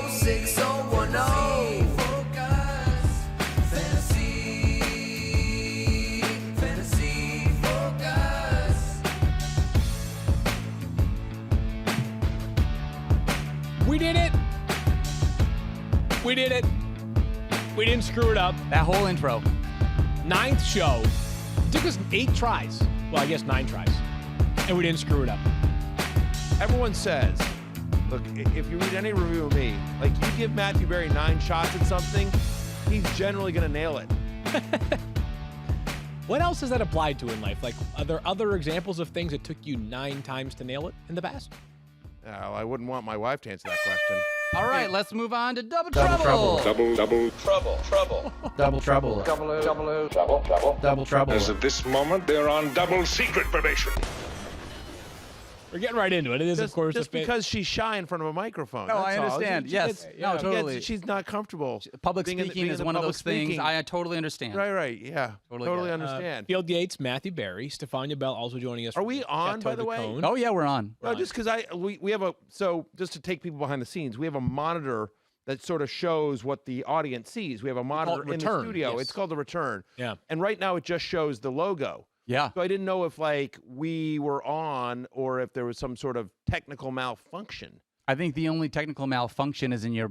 61010. Fantasy Focus. We did it. We did it. We didn't screw it up. That whole intro. 9th show. It took us 8 tries. Well, I guess 9 tries. And we didn't screw it up. Everyone says, look, if you read any review of me, like you give Matthew Berry 9 shots at something, he's generally going to nail it. What else is that applied to in life? Like, are there other examples of things that took you 9 times to nail it in the past? I wouldn't want my wife to answer that question. All right, let's move on to Double Trouble. Double trouble. Double Trouble. Double Trouble. As of this moment, they're on double secret probation. We're getting right into it. It is, of course, just because she's shy in front of a microphone. No, that's I all. understand. Yes. No, totally. She's not comfortable. Public being in speaking is the one of public those things. speaking. I totally understand. Right. Yeah. Totally get it. understand. Field Yates, Matthew Berry, Stephania Bell also joining us. Are we on, by the way? Cone. Oh, yeah, we're on. No, just because we have so just to take people behind the scenes, we have a monitor that sort of shows what the audience sees. We have a monitor in the studio. Yes. It's called the return. Yeah. And right now it just shows the logo. Yeah. So I didn't know if we were on or if there was some sort of technical malfunction. I think the only technical malfunction is in your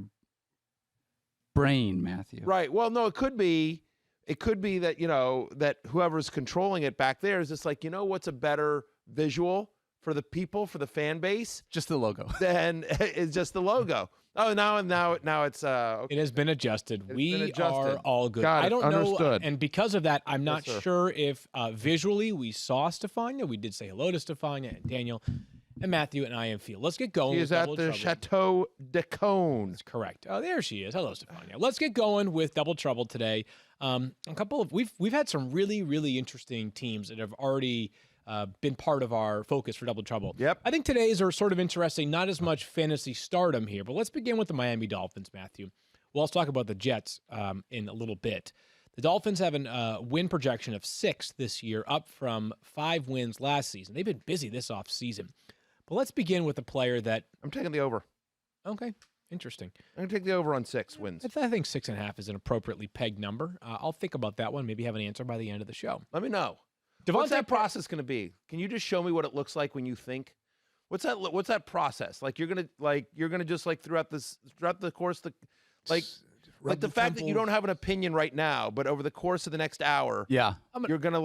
brain, Matthew. Right. Well, no, it could be that, that whoever's controlling it back there is just like, what's a better visual for the people, for the fan base? Just the logo. Then it's just the logo. Oh, now it's okay. It has been adjusted. We are all good. Got it. I don't Understood. know, and because of that, I'm not sir. sure if visually we saw Stephania. We did say hello to Stephania and Daniel and Matthew and I am Field. Let's get going. She with is at Double the Trouble. Chateau de Cône. That's correct. Oh, there she is. Hello, Stephania. Let's get going with Double Trouble today. We've had some really, really interesting teams that have already been part of our focus for Double Trouble. Yep. I think today's are sort of interesting, not as much fantasy stardom here, but let's begin with the Miami Dolphins, Matthew. We'll also talk about the Jets in a little bit. The Dolphins have a win projection of 6 this year, up from 5 wins last season. They've been busy this offseason. But let's begin with a player that... I'm taking the over. Okay, interesting. I'm going to take the over on 6 wins. I think 6.5 is an appropriately pegged number. I'll think about that one, maybe have an answer by the end of the show. Let me know. What's that process going to be? Can you just show me what it looks like when you think? What's that process? Like you're gonna just throughout the course the fact that you don't have an opinion right now, but over the course of the next hour, Yeah. you're gonna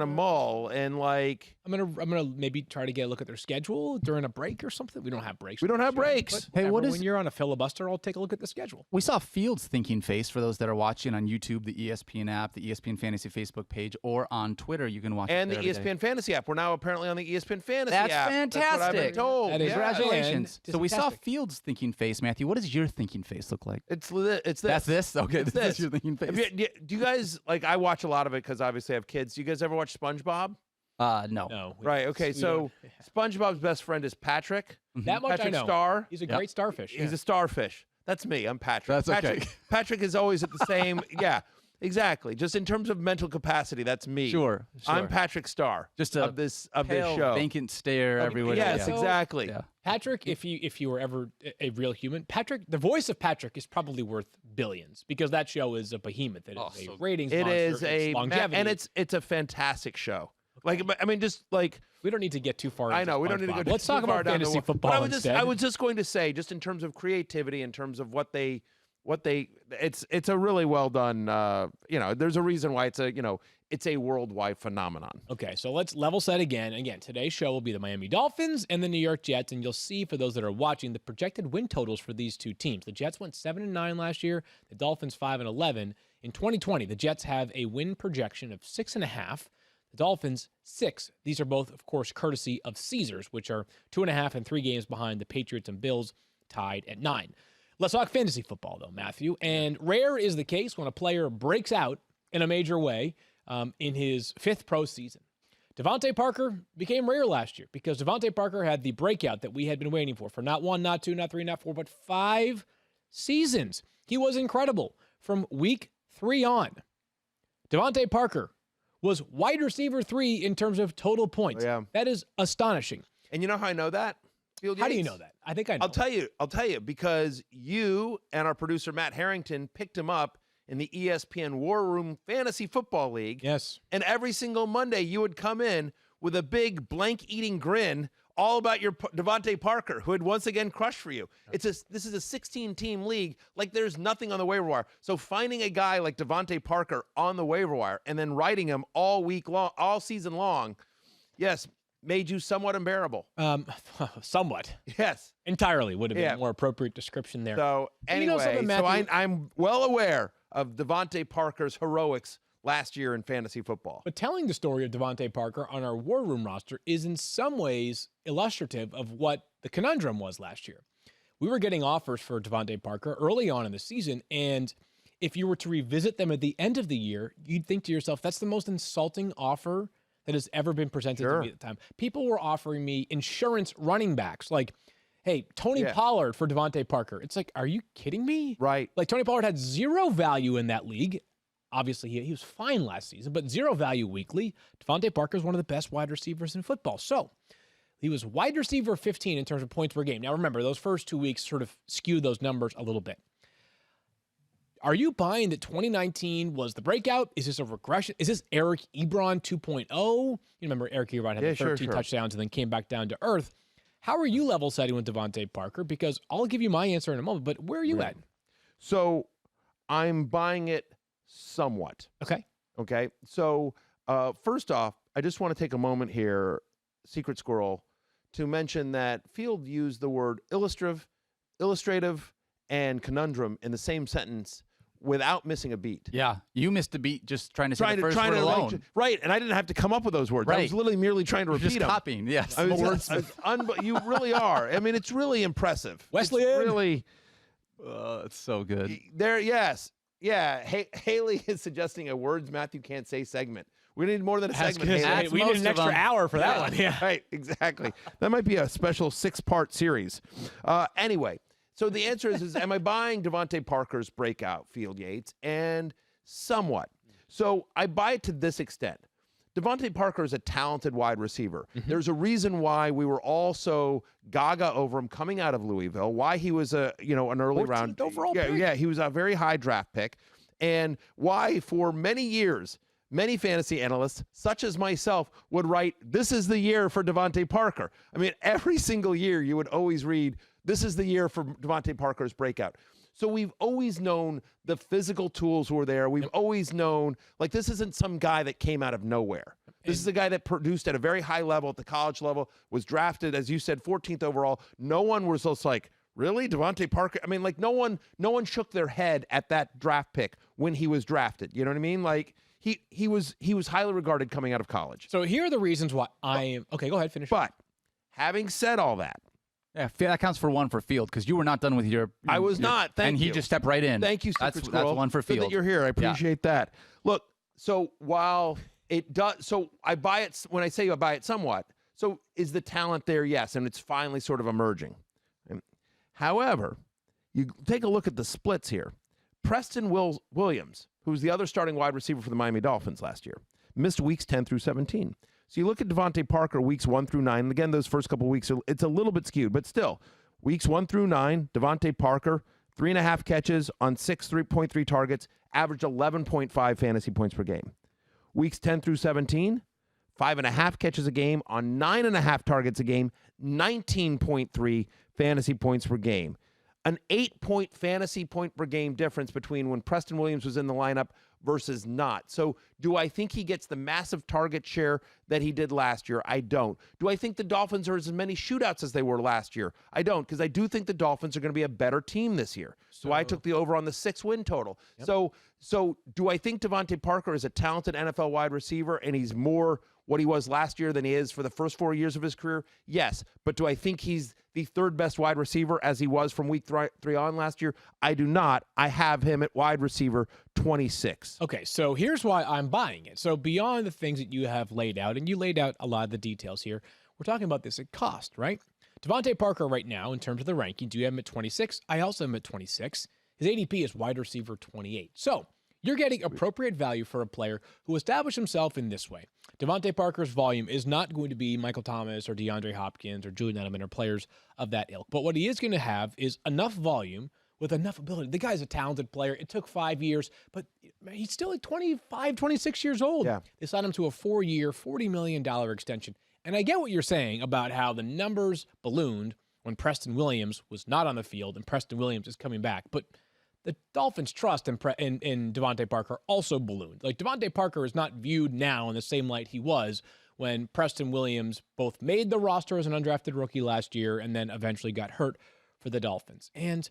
mull and I'm gonna maybe try to get a look at their schedule during a break or something. We don't have breaks. We don't have Sure. breaks. But Hey, when you're on a filibuster, I'll take a look at the schedule. We saw Fields' thinking face for those that are watching on YouTube, the ESPN app, the ESPN Fantasy Facebook page, or on Twitter. You can watch and it the there every day. ESPN Fantasy app. We're now apparently on the ESPN Fantasy That's app. fantastic. That's what I've been told. That is Yeah. Congratulations. And So we saw fantastic. Fields' thinking face, Matthew. What does your thinking face look like? It's this. That's this? Okay, It's this is this. your thinking face. Do you guys I watch a lot of it because obviously I have kids. Do you guys ever watch SpongeBob? No. No. Right. Okay. We So don't- SpongeBob's best friend is Patrick. that much I Patrick know. Star. He's a Yep. great starfish. He's a starfish. That's me. I'm Patrick. That's okay. Patrick is always at the same. Yeah. Exactly. Just in terms of mental capacity, that's me. Sure. I'm Patrick Star. Just of this show. vacant stare everywhere. Yes, Yeah. exactly. Yeah. Patrick, if you were ever a real human, Patrick, the voice of Patrick is probably worth billions because that show is a behemoth. It is a ratings It monster. is it's longevity. and it's a fantastic show. We don't need to get too far. I into know we don't need to go. SpongeBob. Let's talk too far about down the fantasy wa- football But instead. I was just going to say, just in terms of creativity, in terms of what they, it's a really well done. There's a reason why it's a worldwide phenomenon. Okay, so let's level set again. Again, today's show will be the Miami Dolphins and the New York Jets, and you'll see for those that are watching the projected win totals for these two teams. The Jets went 7-9 last year. The Dolphins 5-11. In 2020, the Jets have a win projection of 6.5. The Dolphins 6. These are both, of course, courtesy of Caesars, which are 2.5 and 3 games behind the Patriots and Bills, tied at 9. Let's talk fantasy football, though, Matthew. And rare is the case when a player breaks out in a major way in his 5th pro season. Devante Parker became rare last year because Devante Parker had the breakout that we had been waiting for not 1, not 2, not 3, not 4, but 5 seasons. He was incredible from week 3 on. Devante Parker was wide receiver 3 in terms of total points. Yeah. That is astonishing. And you know how I know that? Field How do you Yates? know that? I think I know. I'll tell you, because you and our producer Matt Harrington picked him up in the ESPN War Room Fantasy Football League. Yes. And every single Monday, you would come in with a big blank-eating grin all about your Devante Parker, who had once again crushed for you. This is a 16-team league. Like, there's nothing on the waiver wire. So finding a guy like Devante Parker on the waiver wire and then writing him all week long, all season long, yes, made you somewhat unbearable. Somewhat. Yes. Entirely would have been Yeah. a more appropriate description there. So And you know anyway, something, so Matthew? I'm well aware of Devante Parker's heroics last year in fantasy football. But telling the story of Devante Parker on our War Room roster is in some ways illustrative of what the conundrum was last year. We were getting offers for Devante Parker early on in the season, and if you were to revisit them at the end of the year, you'd think to yourself, that's the most insulting offer that has ever been presented to me at the time. People were offering me insurance running backs, like, hey, Tony Pollard for Devante Parker. It's like, are you kidding me? Right. Like, Tony Pollard had zero value in that league. Obviously, he was fine last season, but zero value weekly. Devante Parker is one of the best wide receivers in football. So he was wide receiver 15 in terms of points per game. Now, remember, those first 2 weeks sort of skewed those numbers a little bit. Are you buying that 2019 was the breakout? Is this a regression? Is this Eric Ebron 2.0? You remember Eric Ebron had the 13 touchdowns and then came back down to earth. How are you level setting with Devante Parker? Because I'll give you my answer in a moment, but where are you at? So I'm buying it somewhat. Okay. Okay. So first off, I just want to take a moment here, Secret Squirrel, to mention that Field used the word illustrative, and conundrum in the same sentence without missing a beat. Yeah, you missed a beat just trying to say the first word alone. Right, and I didn't have to come up with those words. I was literally merely trying to repeat Just them. copying, yes. You really are. I mean, it's really impressive. Wesley, it's really. It's so good. There, yes. Yeah, Haley is suggesting a words Matthew can't say segment. We need more than a segment. Haley. We need an extra hour for that one. Yeah, right, exactly. That might be a special 6-part series. Anyway, so the answer is am I buying Devante Parker's breakout, Field Yates? And somewhat. So I buy it to this extent. Devante Parker is a talented wide receiver. There's a reason why we were all so gaga over him coming out of Louisville, why he was an early round overall pick. Yeah, he was a very high draft pick, and why for many years many fantasy analysts, such as myself, would write, "This is the year for Devante Parker." I mean, every single year you would always read, "This is the year for Devante Parker's breakout." So we've always known the physical tools were there. We've always known, like, this isn't some guy that came out of nowhere. This is a guy that produced at a very high level, at the college level, was drafted, as you said, 14th overall. No one was just like, really? Devante Parker? I mean, like, no one shook their head at that draft pick when he was drafted. You know what I mean? Like, he was highly regarded coming out of college. So here are the reasons why I am. Okay, go ahead, finish. But having said all that, yeah, that counts for one for Field because you were not done with your. I was not. Thank and you. he just stepped right in. Thank you, Secret Squirrel. That's one for Field. Good that you're here. I appreciate that. Look, so while it does, so I buy it when I say I buy it somewhat. So is the talent there? Yes, and it's finally sort of emerging. However, you take a look at the splits here. Preston Williams, who's the other starting wide receiver for the Miami Dolphins last year, missed weeks 10 through 17. So you look at Devante Parker weeks 1 through 9. And again, those first couple of weeks, it's a little bit skewed, but still, weeks 1 through 9, Devante Parker, 3.5 catches on 3.3 targets, averaged 11.5 fantasy points per game. Weeks 10 through 17, 5.5 catches a game on 9.5 targets a game, 19.3 fantasy points per game. An 8-point fantasy point per game difference between when Preston Williams was in the lineup versus not. So do I think he gets the massive target share that he did last year? I don't. Do I think the Dolphins are as many shootouts as they were last year? I don't, because I do think the Dolphins are going to be a better team this year. So I took the over on the 6-win total. Yep. So do I think Devante Parker is a talented NFL wide receiver and he's more what he was last year than he is for the first 4 years of his career? Yes. But do I think he's the third best wide receiver as he was from week 3 on last year? I do not. I have him at wide receiver 26. Okay, so here's why I'm buying it. So beyond the things that you have laid out, and you laid out a lot of the details here, we're talking about this at cost, right? Devante Parker right now, in terms of the rankings, you have him at 26. I also have him at 26. His ADP is wide receiver 28. So you're getting appropriate value for a player who established himself in this way. Devante Parker's volume is not going to be Michael Thomas or DeAndre Hopkins or Julian Edelman or players of that ilk. But what he is going to have is enough volume with enough ability. The guy's a talented player. It took 5 years, but he's still like 25, 26 years old. Yeah. They signed him to a 4-year, $40 million extension. And I get what you're saying about how the numbers ballooned when Preston Williams was not on the field and Preston Williams is coming back. But the Dolphins' trust in Devante Parker also ballooned. Like, Devante Parker is not viewed now in the same light he was when Preston Williams both made the roster as an undrafted rookie last year and then eventually got hurt for the Dolphins. And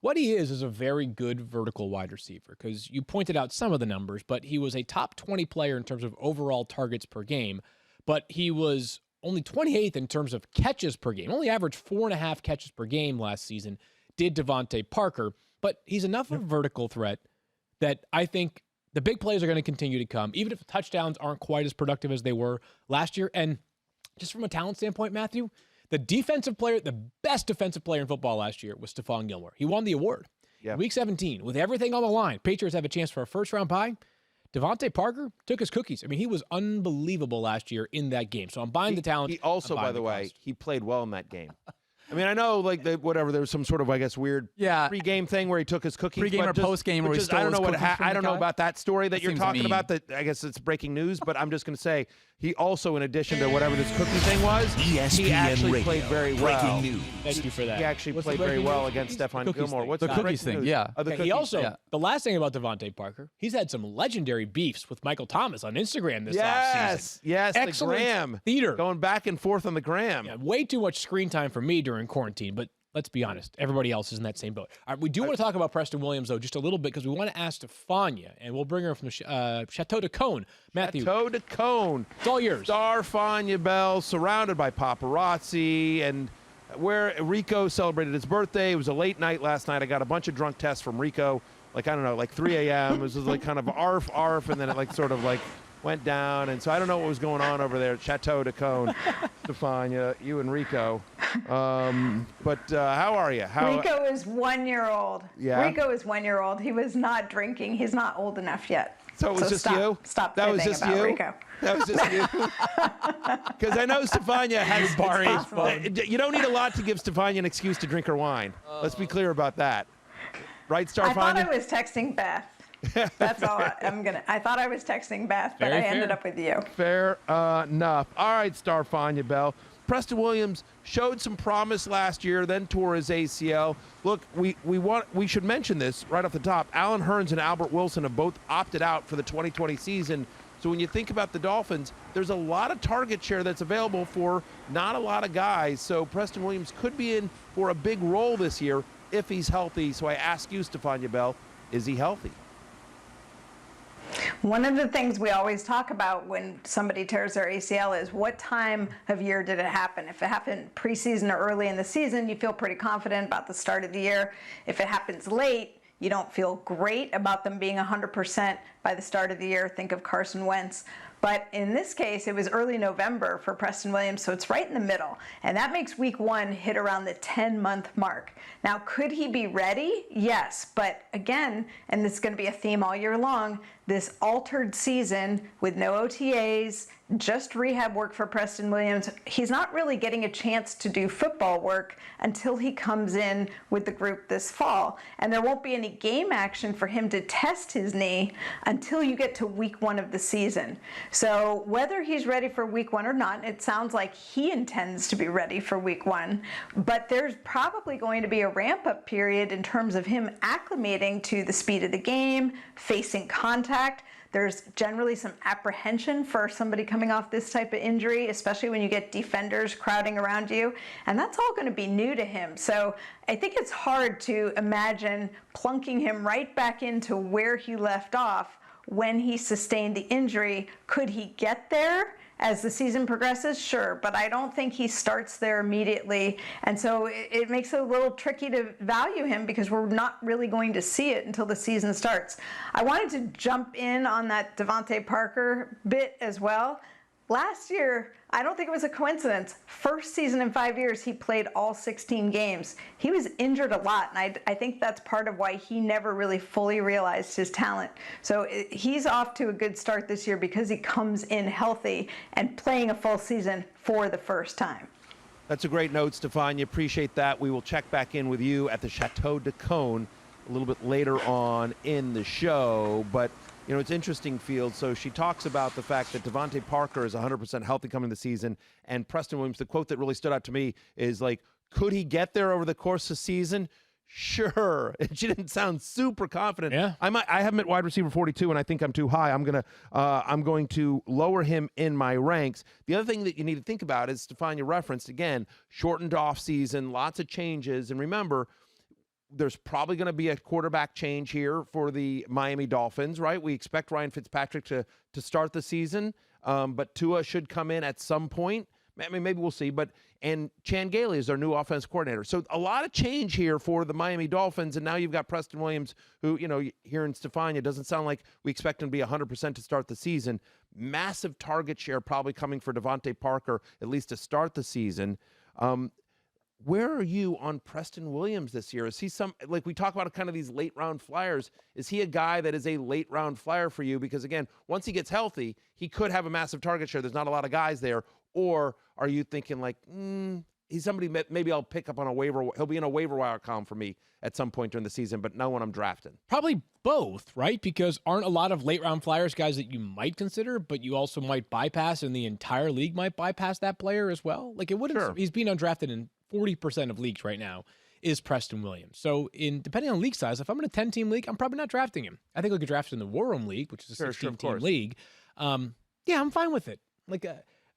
what he is a very good vertical wide receiver, because you pointed out some of the numbers, but he was a top 20 player in terms of overall targets per game, but he was only 28th in terms of catches per game. Only averaged 4.5 catches per game last season, did Devante Parker. But he's enough of a vertical threat that I think the big plays are going to continue to come, even if touchdowns aren't quite as productive as they were last year. And just from a talent standpoint, Matthew, the best defensive player in football last year was Stephon Gilmore. He won the award. Yeah. Week 17, with everything on the line, Patriots have a chance for a first-round bye. Devante Parker took his cookies. I mean, he was unbelievable last year in that game. So I'm buying the talent. He also, by the way, he played well in that game. I mean, I know, like, there was some sort of, I guess, weird pre-game thing where he took his cookies. Pre-game or post-game where he stole his cookies from I don't the know guy? about that story that you're seems talking mean. about. That I guess it's breaking news, but I'm just going to say he also, in addition to whatever this cookie thing was, he ESPN actually Radio. played very well. Breaking news. Thank you for that. He actually What's played the very breaking well news? against Stephon Cookies Gilmore. thing. What's The the cookies breaking thing, news? yeah. Oh, the Okay, cookies he also, thing. the last thing about Devante Parker, he's had some legendary beefs with Michael Thomas on Instagram this offseason. Yes, the Excellent gram. theater. Going back and forth on the gram. Yeah, way too much screen time for me during quarantine, but let's be honest, everybody else is in that same boat. All right, we do want to talk about Preston Williams, though, just a little bit, because we want to ask Stephania, and we'll bring her from the Chateau de Cone. Matthew, Toe to cone. it's all yours. Stephania Bell, surrounded by paparazzi, and where Rico celebrated his birthday. It was a late night last night. I got a bunch of drunk texts from Rico, like, I don't know, like 3 a.m. It was like kind of arf, and then it like sort of like went down. And so I don't know what was going on over there at Chateau de Cone, Stephania, you and Rico. But how are you? Rico is 1 year old. Yeah? Rico is 1 year old. He was not drinking. He's not old enough yet. So it was just stop, you? Stop That was fibbing just about you? Rico. That was just you. Because I know Stephania has possible. You don't need a lot to give Stephania an excuse to drink her wine. Let's be clear about that. Right, I thought I Stephania? was texting Beth. That's all I thought I was texting Beth, but Very I ended fair. up with you. Fair enough. All right, Stephania Bell. Preston Williams showed some promise last year, then tore his ACL. Look, we should mention this right off the top. Allen Hurns and Albert Wilson have both opted out for the 2020 season. So when you think about the Dolphins, there's a lot of target share that's available for not a lot of guys. So Preston Williams could be in for a big role this year if he's healthy. So I ask you, Stephania Bell, is he healthy? One of the things we always talk about when somebody tears their ACL is what time of year did it happen? If it happened preseason or early in the season, you feel pretty confident about the start of the year. If it happens late, you don't feel great about them being 100% by the start of the year. Think of Carson Wentz. But in this case, it was early November for Preston Williams, so it's right in the middle. And that makes week one hit around the 10-month mark. Now, could he be ready? Yes. But again, and this is going to be a theme all year long, this altered season with no OTAs, just rehab work for Preston Williams, he's not really getting a chance to do football work until he comes in with the group this fall. And there won't be any game action for him to test his knee until you get to week one of the season. So whether he's ready for week one or not, it sounds like he intends to be ready for week one, but there's probably going to be a ramp-up period in terms of him acclimating to the speed of the game, facing contact. There's generally some apprehension for somebody coming off this type of injury, especially when you get defenders crowding around you, and that's all going to be new to him. So I think it's hard to imagine plunking him right back into where he left off when he sustained the injury. Could he get there as the season progresses? Sure, but I don't think he starts there immediately. And so it makes it a little tricky to value him because we're not really going to see it until the season starts. I wanted to jump in on that Devante Parker bit as well. Last year, I don't think it was a coincidence. First season in 5 years, he played all 16 games. He was injured a lot, and I think that's part of why he never really fully realized his talent. So he's off to a good start this year because he comes in healthy and playing a full season for the first time. That's a great note, Stephania. Appreciate that. We will check back in with you at the Chateau de Cone a little bit later on in the show. But, you know, it's interesting, Field. So she talks about the fact that Devante Parker is 100% healthy coming this season. And Preston Williams, the quote that really stood out to me is like, could he get there over the course of the season? Sure. And she didn't sound super confident. Yeah. I have him at wide receiver 42, and I think I'm too high. I'm going to lower him in my ranks. The other thing that you need to think about is, Stephania referenced, again, shortened off season, lots of changes. And remember, there's probably going to be a quarterback change here for the Miami Dolphins, right? We expect Ryan Fitzpatrick to start the season, but Tua should come in at some point. I mean, maybe we'll see. And Chan Gailey is our new offense coordinator. So a lot of change here for the Miami Dolphins. And now you've got Preston Williams, who, you know, here in Stephania, doesn't sound like we expect him to be 100% to start the season. Massive target share probably coming for Devante Parker, at least to start the season. Where are you on Preston Williams this year? Is he like we talk about kind of these late round flyers? Is he a guy that is a late round flyer for you? Because again, once he gets healthy, he could have a massive target share. There's not a lot of guys there. Or are you thinking like, he's somebody maybe I'll pick up on a waiver. He'll be in a waiver wire column for me at some point during the season, but no one I'm drafting. Probably both, right? Because aren't a lot of late round flyers guys that you might consider, but you also might bypass, and the entire league might bypass that player as well? Like, it wouldn't. Sure. He's being undrafted in 40% of leagues right now is Preston Williams. So depending on league size, if I'm in a 10-team league, I'm probably not drafting him. I think I'll get drafted in the War Room League, which is a 16-team league. Yeah, I'm fine with it. Like,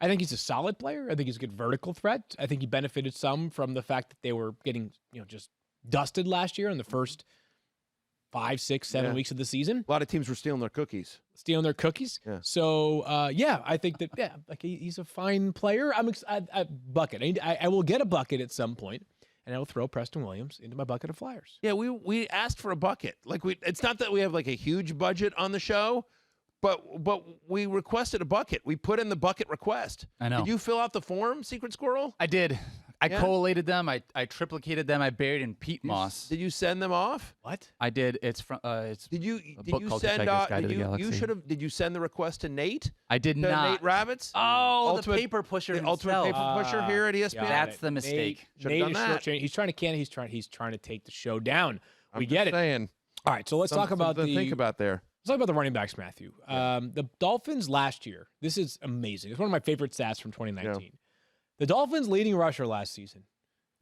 I think he's a solid player. I think he's a good vertical threat. I think he benefited some from the fact that they were getting, you know, just dusted last year in the first 5, 6, 7 weeks of the season. A lot of teams were stealing their cookies. Yeah. So, I think that, like he's a fine player. I'm excited. Bucket. I will get a bucket at some point, and I will throw Preston Williams into my bucket of flyers. Yeah, we asked for a bucket. Like it's not that we have like a huge budget on the show, but we requested a bucket. We put in the bucket request. I know. Did you fill out the form, Secret Squirrel? I did. I collated them. I triplicated them. I buried in peat moss. Did you send them off? What? I did. It's from. It's. Did you called send? Hitchhiker's Guide to the Galaxy. You should have. Did you send the request to Nate? I did To not. Nate Rabbits? Oh, the paper pusher the himself. ultimate paper pusher here at ESPN. That's the mistake. Should've Nate done is that. shortchanging. He's trying to can. He's trying to take the show down. We I'm get just it. saying. All right, so let's talk about Something to think about there. Let's talk about the running backs, Matthew. The Dolphins last year. This is amazing. It's one of my favorite stats from 2019. Yeah. The Dolphins' leading rusher last season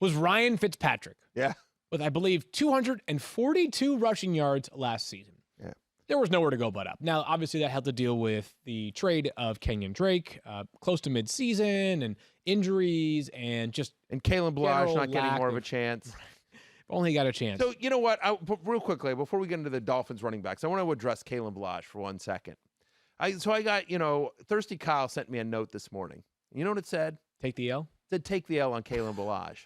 was Ryan Fitzpatrick, Yeah. with, I believe, 242 rushing yards last season. Yeah. There was nowhere to go but up. Now, obviously, that had to deal with the trade of Kenyon Drake, close to midseason, and injuries, and just And Kalen Balazs General not getting lack more of a of- chance. only got a chance. So, you know what? Real quickly, before we get into the Dolphins running backs, I want to address Kalen Balazs for 1 second. I got, Thirsty Kyle sent me a note this morning. You know what it said? Take the L. It said, take the L on Kalen Balazs.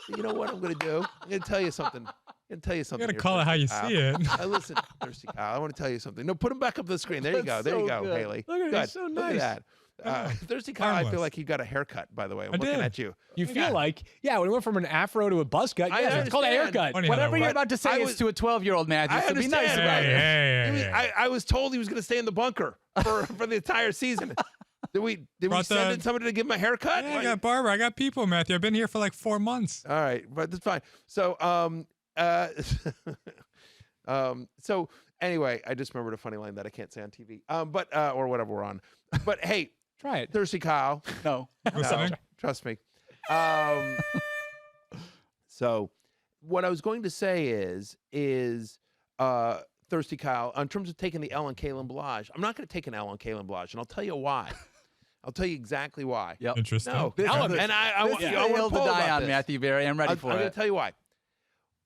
So you know what I'm going to do? I'm going to tell you something. You gotta call it how you see it. Listen, Thirsty Kyle, I want to tell you something. No, put him back up the screen. There you go. There you go, Haley. Look at it. Good. He's so Look nice. at that. Thirsty Kyle, I feel Harmless. like he got a haircut, by the way. I'm I looking did. at you. You feel like, when it went from an afro to a buzz cut, I it's called a understand. haircut. Funny how that Whatever you're works. about to say I is was- to a 12-year-old, Matthew. I So be nice understand. about Hey, it. hey, hey, hey. I was told he was going to stay in the bunker for the entire season. Did we Brought send the- in somebody to give him a haircut? Yeah, I got barber. I got people, Matthew. I've been here for like 4 months. All right, but that's fine. So, so anyway, I just remembered a funny line that I can't say on TV. But or whatever we're on. But hey, Try it. Thirsty Kyle, No. Listening? trust me. So, what I was going to say is Thirsty Kyle, in terms of taking the L on Kalen Balazs, I'm not going to take an L on Kalen Balazs, and I'll tell you why. I'll tell you exactly why. Yep. Interesting. No, This and is- I want This is I the want hill to to poll die about on, this. Matthew Berry. I'm ready for I'm going it. to tell you why.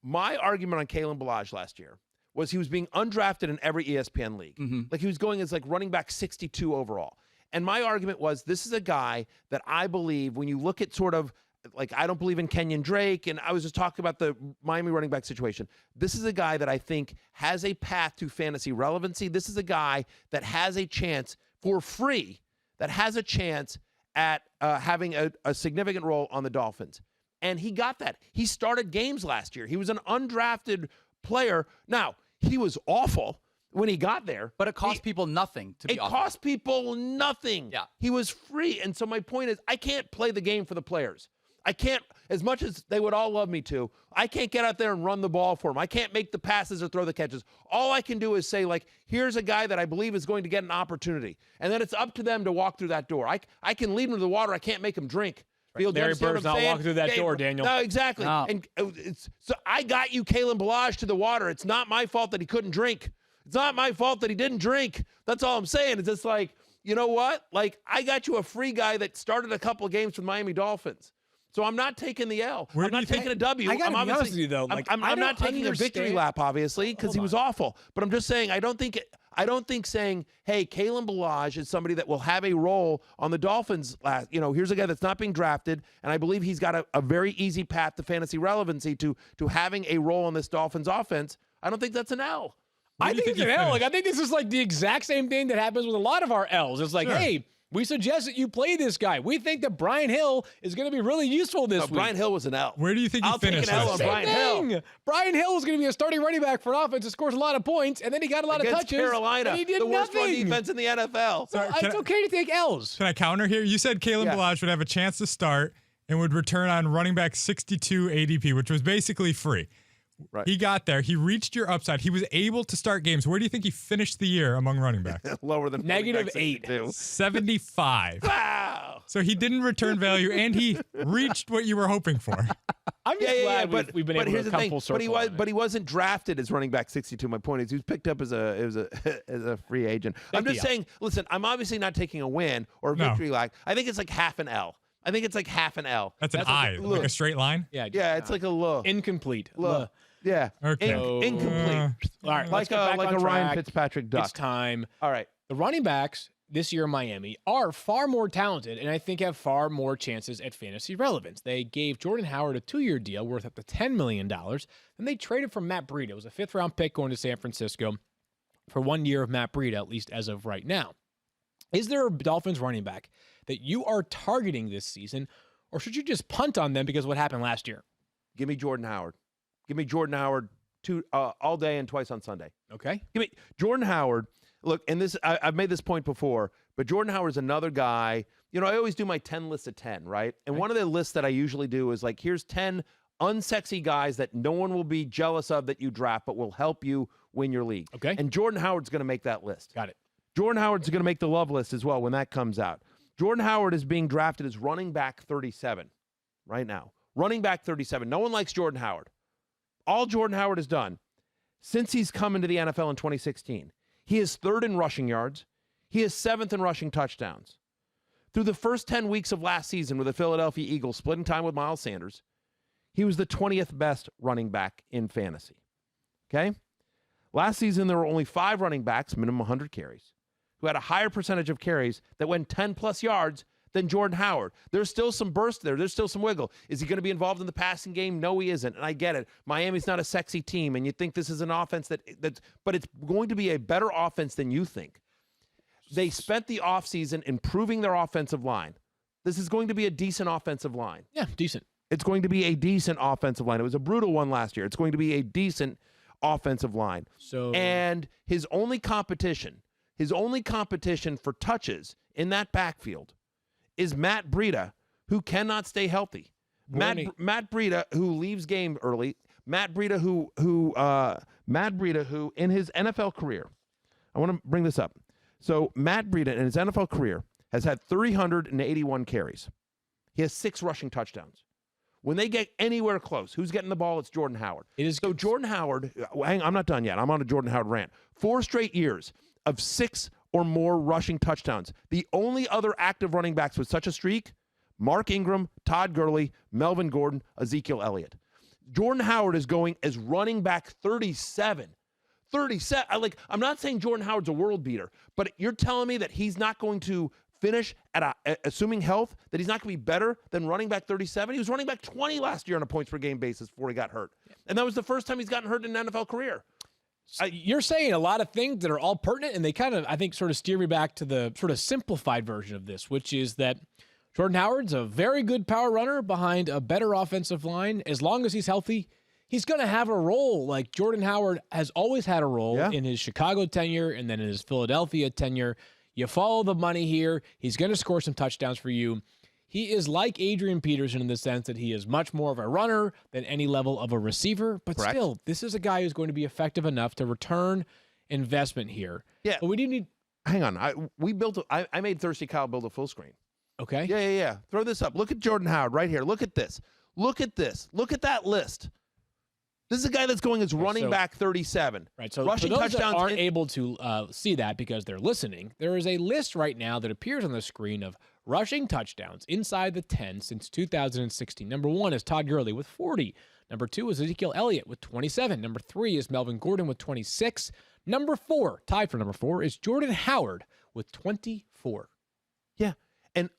My argument on Kalen Balazs last year was he was being undrafted in every ESPN league. Like he was going as like running back 62 overall. And my argument was this is a guy that I believe when you look at sort of like I don't believe in Kenyon Drake, and I was just talking about the Miami running back situation. This is a guy that I think has a path to fantasy relevancy. This is a guy that has a chance for free. that has a chance at having a significant role on the Dolphins. And he got that. He started games last year. He was an undrafted player. Now, he was awful when he got there. But it cost people nothing to be It cost people nothing. Yeah. He was free. And so my point is, I can't play the game for the players. I can't, as much as they would all love me to, I can't get out there and run the ball for them. I can't make the passes or throw the catches. All I can do is say, like, here's a guy that I believe is going to get an opportunity. And then it's up to them to walk through that door. I can lead them to the water. I can't make them drink. Larry Bird's not walking through that door, Daniel. No, exactly. No. And so I got you, Kalen Ballage, to the water. It's not my fault that he couldn't drink. It's not my fault that he didn't drink. That's all I'm saying. It's just like, you know what? Like, I got you a free guy that started a couple of games for the Miami Dolphins. So I'm not taking the L. I'm not taking a W. I gotta be honest with you, though. Like, I'm not taking a victory lap, obviously, because he was awful. But I'm just saying, I don't think saying, hey, Kalen Ballage is somebody that will have a role on the Dolphins. Here's a guy that's not being drafted, and I believe he's got a very easy path to fantasy relevancy to having a role on this Dolphins offense. I don't think that's an L. I think it's an L. Like, I think this is like the exact same thing that happens with a lot of our L's. It's like, hey, we suggest that you play this guy. We think that Brian Hill is going to be really useful this week. Brian Hill was an L. Where do you think he finished? I'll take an L on Brian Hill. Brian Hill is going to be a starting running back for an offense that scores a lot of points, and then he got a lot of touches. Carolina, and he did the worst run nothing. defense in the NFL. So it's okay to take L's. Can I counter here? You said Kalen Ballage would have a chance to start and would return on running back 62 ADP, which was basically free. Right. He got there. He reached your upside. He was able to start games. Where do you think he finished the year among running backs? Lower than -8. 75. Wow. So he didn't return value, and he reached what you were hoping for. I'm just glad we've been able here's to the come thing. full circle. But he wasn't drafted as running back 62. My point is, he was picked up as a free agent. I'm just saying. Listen, I'm obviously not taking a win or a victory lap. I think it's like half an L. I think it's like half an L. That's an I, like a straight line? Yeah, it's like a look. Incomplete. Look. Yeah. Okay. Incomplete. All right, Like a Ryan Fitzpatrick duck. It's time. All right. The running backs this year in Miami are far more talented and I think have far more chances at fantasy relevance. They gave Jordan Howard a 2-year deal worth up to $10 million, and they traded for Matt Breida. It was a 5th-round pick going to San Francisco for 1 year of Matt Breida, at least as of right now. Is there a Dolphins running back that you are targeting this season, or should you just punt on them because of what happened last year? Give me Jordan Howard. Give me Jordan Howard all day and twice on Sunday. Okay. Give me Jordan Howard. Look, and this I've made this point before, but Jordan Howard's another guy. You know, I always do my 10 list of 10, right? And one of the lists that I usually do is like, here's 10 unsexy guys that no one will be jealous of that you draft, but will help you win your league. Okay. And Jordan Howard's going to make that list. Got it. Jordan Howard's going to make the love list as well when that comes out. Jordan Howard is being drafted as running back 37 right now. Running back 37. No one likes Jordan Howard. All Jordan Howard has done since he's come into the NFL in 2016, he is 3rd in rushing yards. He is 7th in rushing touchdowns. Through the first 10 weeks of last season with the Philadelphia Eagles, splitting time with Miles Sanders, he was the 20th best running back in fantasy. Okay? Last season, there were only 5 running backs, minimum 100 carries, who had a higher percentage of carries that went 10-plus yards than Jordan Howard. There's still some burst there. There's still some wiggle. Is he going to be involved in the passing game? No, he isn't. And I get it. Miami's not a sexy team, and you think this is an offense but it's going to be a better offense than you think. They spent the offseason improving their offensive line. This is going to be a decent offensive line. Yeah, decent. It's going to be a decent offensive line. It was a brutal one last year. It's going to be a decent offensive line. And his only competition for touches in that backfield is Matt Breida, who cannot stay healthy. Matt Breida, who leaves game early. Matt Breida, who in his NFL career, I want to bring this up. So Matt Breida in his NFL career has had 381 carries. He has 6 rushing touchdowns. When they get anywhere close, who's getting the ball? It's Jordan Howard. Jordan Howard, I'm not done yet. I'm on a Jordan Howard rant. 4 straight years of 6 or more rushing touchdowns. The only other active running backs with such a streak, Mark Ingram, Todd Gurley, Melvin Gordon, Ezekiel Elliott. Jordan Howard is going as running back 37. 37. I'm not saying Jordan Howard's a world beater, but you're telling me that he's not going to finish assuming health, that he's not going to be better than running back 37? He was running back 20 last year on a points per game basis before he got hurt. And that was the first time he's gotten hurt in an NFL career. You're saying a lot of things that are all pertinent, and they kind of, I think, sort of steer me back to the sort of simplified version of this, which is that Jordan Howard's a very good power runner behind a better offensive line. As long as he's healthy, he's going to have a role. Like Jordan Howard has always had a role in his Chicago tenure and then in his Philadelphia tenure. You follow the money here. He's going to score some touchdowns for you. He is like Adrian Peterson in the sense that he is much more of a runner than any level of a receiver. But still, this is a guy who's going to be effective enough to return investment here. Yeah. But we do need... Hang on. I made Thirsty Kyle build a full screen. Okay. Yeah. Throw this up. Look at Jordan Howard right here. Look at this. Look at this. Look at that list. This is a guy that's going as running back 37. Right. So rushing for those touchdowns that aren't able to see that because they're listening, there is a list right now that appears on the screen of rushing touchdowns inside the 10 since 2016. Number 1 is Todd Gurley with 40. Number 2 is Ezekiel Elliott with 27. Number 3 is Melvin Gordon with 26. Number 4, tied for number 4, is Jordan Howard with 24. Yeah. And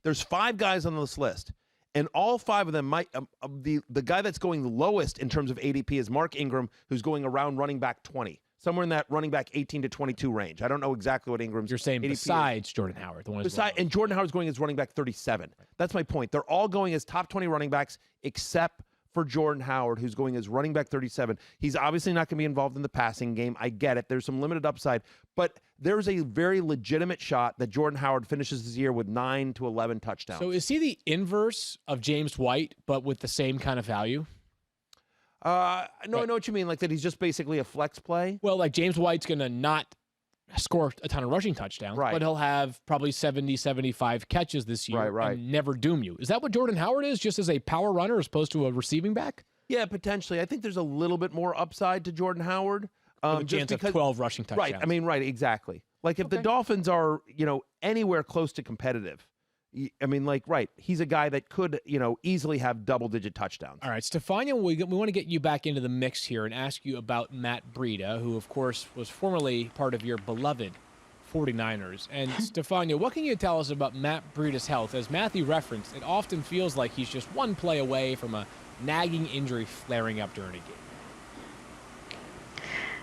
there's 5 guys on this list. And all 5 of them might the guy that's going the lowest in terms of ADP is Mark Ingram, who's going around running back 20, somewhere in that running back 18 to 22 range. I don't know exactly what Ingram's. You're saying ADP besides is. Jordan Howard, the one And Jordan Howard's going as running back 37. Right. That's my point. They're all going as top 20 running backs except for Jordan Howard, who's going as running back 37. He's obviously not going to be involved in the passing game. I get it. There's some limited upside, but there's a very legitimate shot that Jordan Howard finishes this year with 9 to 11 touchdowns. So is he the inverse of James White, but with the same kind of value? No, I know what you mean. Like that he's just basically a flex play. Well, like James White's going to not score a ton of rushing touchdowns, but he'll have probably 70, 75 catches this year and never doom you. Is that what Jordan Howard is, just as a power runner as opposed to a receiving back? Yeah, potentially. I think there's a little bit more upside to Jordan Howard. With a chance of 12 rushing touchdowns. Right. I mean, exactly. Like if the Dolphins are, anywhere close to competitive, I mean, he's a guy that could, easily have double-digit touchdowns. All right, Stephania, we want to get you back into the mix here and ask you about Matt Breida, who, of course, was formerly part of your beloved 49ers. And, Stephania, what can you tell us about Matt Breida's health? As Matthew referenced, it often feels like he's just one play away from a nagging injury flaring up during a game.